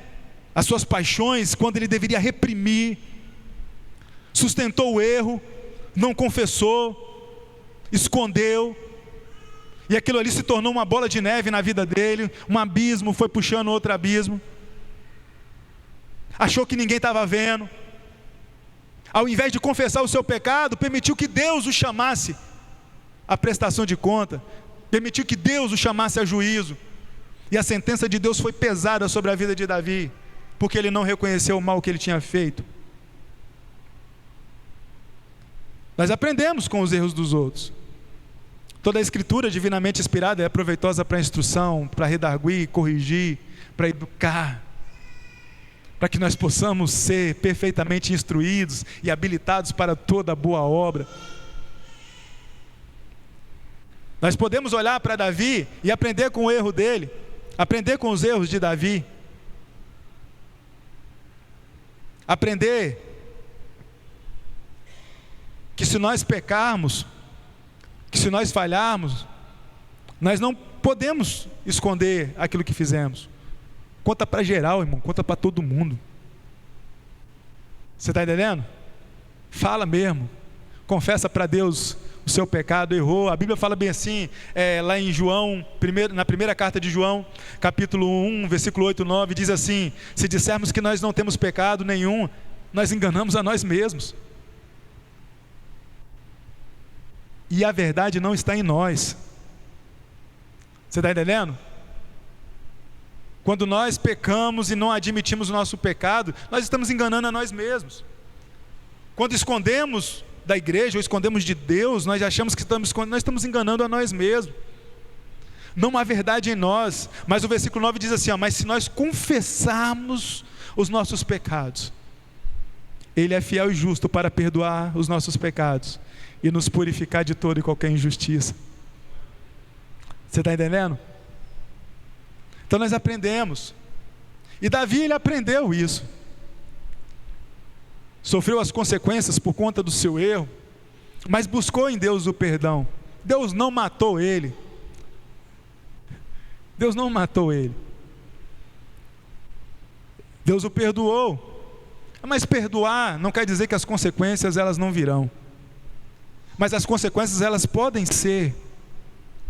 As suas paixões, quando ele deveria reprimir. Sustentou o erro, não confessou, escondeu, e aquilo ali se tornou uma bola de neve na vida dele. Um abismo foi puxando outro abismo. Achou que ninguém estava vendo. Ao invés de confessar o seu pecado, permitiu que Deus o chamasse à prestação de conta, permitiu que Deus o chamasse a juízo, e a sentença de Deus foi pesada sobre a vida de Davi, porque ele não reconheceu o mal que ele tinha feito. Nós aprendemos com os erros dos outros. Toda a escritura divinamente inspirada é proveitosa para a instrução, para redarguir, corrigir, para educar, para que nós possamos ser perfeitamente instruídos e habilitados para toda boa obra. Nós podemos olhar para Davi e aprender com o erro dele, aprender com os erros de Davi, aprender que se nós pecarmos, que se nós falharmos, nós não podemos esconder aquilo que fizemos. Conta para geral, irmão, conta para todo mundo. Você está entendendo? Fala mesmo, confessa para Deus o seu pecado, errou. A Bíblia fala bem assim, lá em João, na primeira carta de João, capítulo 1, versículo 8 e 9, diz assim: se dissermos que nós não temos pecado nenhum, nós enganamos a nós mesmos, e a verdade não está em nós. Você está entendendo? Quando nós pecamos e não admitimos o nosso pecado, nós estamos enganando a nós mesmos. Quando escondemos da igreja ou escondemos de Deus, nós achamos que estamos escondendo, nós estamos enganando a nós mesmos. Não há verdade em nós. Mas o versículo 9 diz assim: mas se nós confessarmos os nossos pecados, Ele é fiel e justo para perdoar os nossos pecados e nos purificar de toda e qualquer injustiça. Você está entendendo? Então nós aprendemos. E Davi, ele aprendeu isso. Sofreu as consequências por conta do seu erro, mas buscou em Deus o perdão. Deus não matou ele. Deus não matou ele. Deus o perdoou. Mas perdoar não quer dizer que as consequências elas não virão. Mas as consequências elas podem ser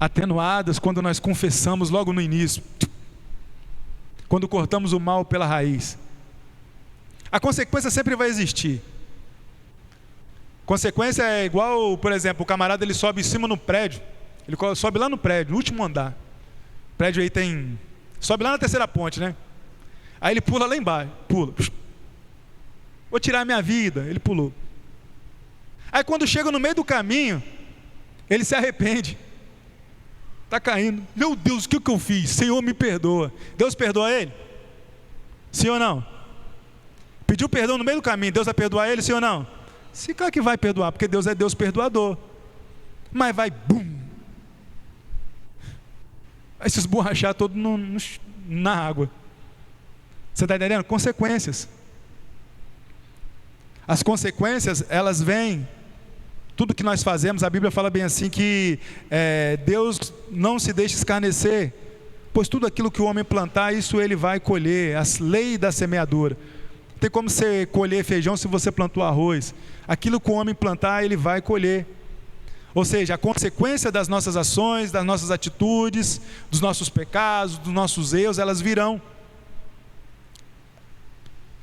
atenuadas quando nós confessamos logo no início. Quando cortamos o mal pela raiz. A consequência sempre vai existir. Consequência é igual, por exemplo, o camarada ele sobe em cima no prédio. Ele sobe lá no prédio, no último andar. O prédio aí tem... Sobe lá na terceira ponte, né? Aí ele pula lá embaixo. Pula. Vou tirar a minha vida. Ele pulou. Aí quando chega no meio do caminho, ele se arrepende. Está caindo. Meu Deus, o que eu fiz? Senhor, me perdoa. Deus perdoa ele? Sim ou não? Pediu perdão no meio do caminho, Deus vai perdoar ele, sim ou não? Sim, claro que vai perdoar, porque Deus é Deus perdoador. Mas vai, bum! Vai se esborrachar todo na água. Você está entendendo? Consequências. As consequências, elas vêm. Tudo que nós fazemos, a Bíblia fala bem assim que Deus não se deixa escarnecer, pois tudo aquilo que o homem plantar, isso ele vai colher. A lei da semeadura. Não tem como você colher feijão se você plantou arroz. Aquilo que o homem plantar, ele vai colher. Ou seja, a consequência das nossas ações, das nossas atitudes, dos nossos pecados, dos nossos erros, elas virão.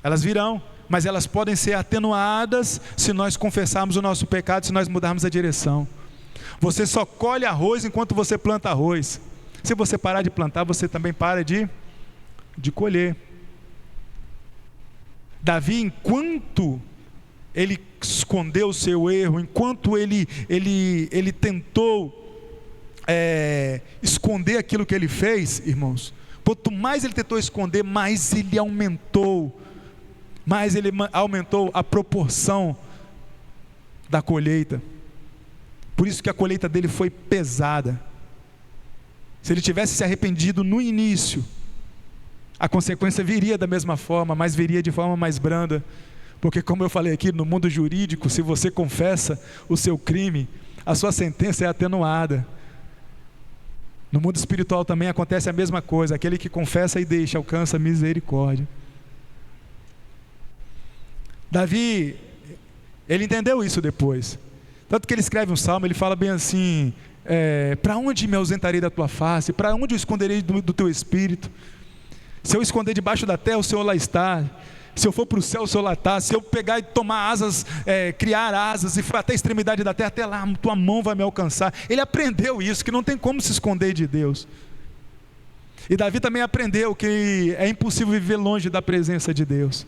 Elas virão. Mas elas podem ser atenuadas se nós confessarmos o nosso pecado, se nós mudarmos a direção. Você só colhe arroz enquanto você planta arroz. Se você parar de plantar, você também para de colher. Davi, enquanto ele escondeu o seu erro, enquanto ele tentou esconder aquilo que ele fez, irmãos, quanto mais ele tentou esconder, mais ele aumentou a proporção da colheita. Por isso que a colheita dele foi pesada. Se ele tivesse se arrependido no início, a consequência viria da mesma forma, mas viria de forma mais branda. Porque, como eu falei aqui, no mundo jurídico, se você confessa o seu crime, a sua sentença é atenuada. No mundo espiritual também acontece a mesma coisa. Aquele que confessa e deixa, alcança misericórdia. Davi, ele entendeu isso depois. Tanto que ele escreve um salmo, ele fala bem assim: para onde me ausentarei da tua face? Para onde eu esconderei do teu espírito? Se eu esconder debaixo da terra, o Senhor lá está. Se eu for para o céu, o Senhor lá está. Se eu pegar e tomar asas, criar asas e for até a extremidade da terra, até lá tua mão vai me alcançar. Ele aprendeu isso, que não tem como se esconder de Deus. E Davi também aprendeu que é impossível viver longe da presença de Deus.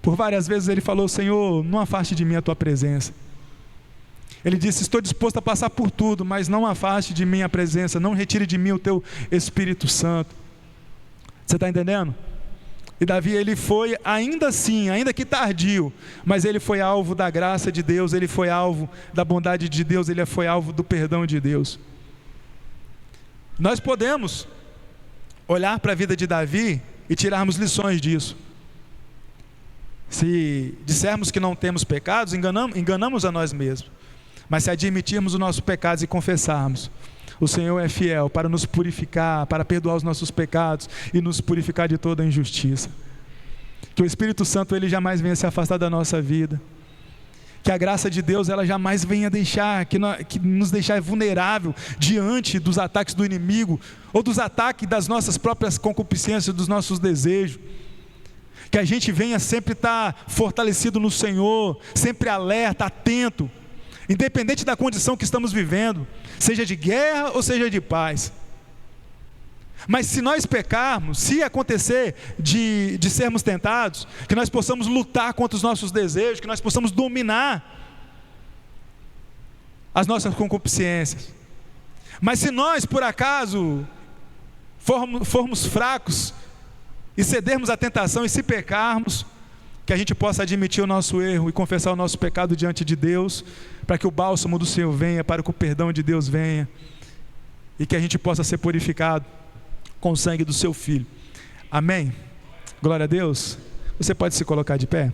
Por várias vezes ele falou: Senhor, não afaste de mim a tua presença. Ele disse: estou disposto a passar por tudo, mas não afaste de mim a presença, não retire de mim o teu Espírito Santo. Você está entendendo? E Davi, ele foi, ainda assim, ainda que tardio, mas ele foi alvo da graça de Deus, ele foi alvo da bondade de Deus, ele foi alvo do perdão de Deus. Nós podemos olhar para a vida de Davi e tirarmos lições disso. Se dissermos que não temos pecados, enganamos a nós mesmos. Mas se admitirmos os nossos pecados e confessarmos, o Senhor é fiel para nos purificar, para perdoar os nossos pecados e nos purificar de toda a injustiça. Que o Espírito Santo ele jamais venha se afastar da nossa vida. Que a graça de Deus ela jamais venha nos deixar vulnerável diante dos ataques do inimigo ou dos ataques das nossas próprias concupiscências, dos nossos desejos. Que a gente venha sempre estar fortalecido no Senhor, sempre alerta, atento, independente da condição que estamos vivendo, seja de guerra ou seja de paz. Mas se nós pecarmos, se acontecer de sermos tentados, que nós possamos lutar contra os nossos desejos, que nós possamos dominar as nossas concupiscências. Mas se nós, por acaso, formos fracos e cedermos à tentação, e se pecarmos, que a gente possa admitir o nosso erro e confessar o nosso pecado diante de Deus, para que o bálsamo do Senhor venha, para que o perdão de Deus venha, e que a gente possa ser purificado com o sangue do seu Filho. Amém? Glória a Deus. Você pode se colocar de pé?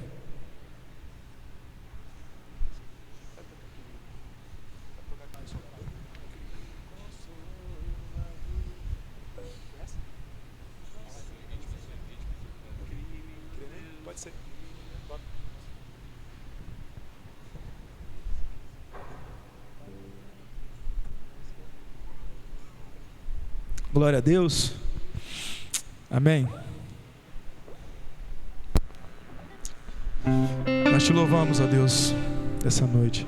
Glória a Deus. Amém. Nós te louvamos, ó Deus, essa noite.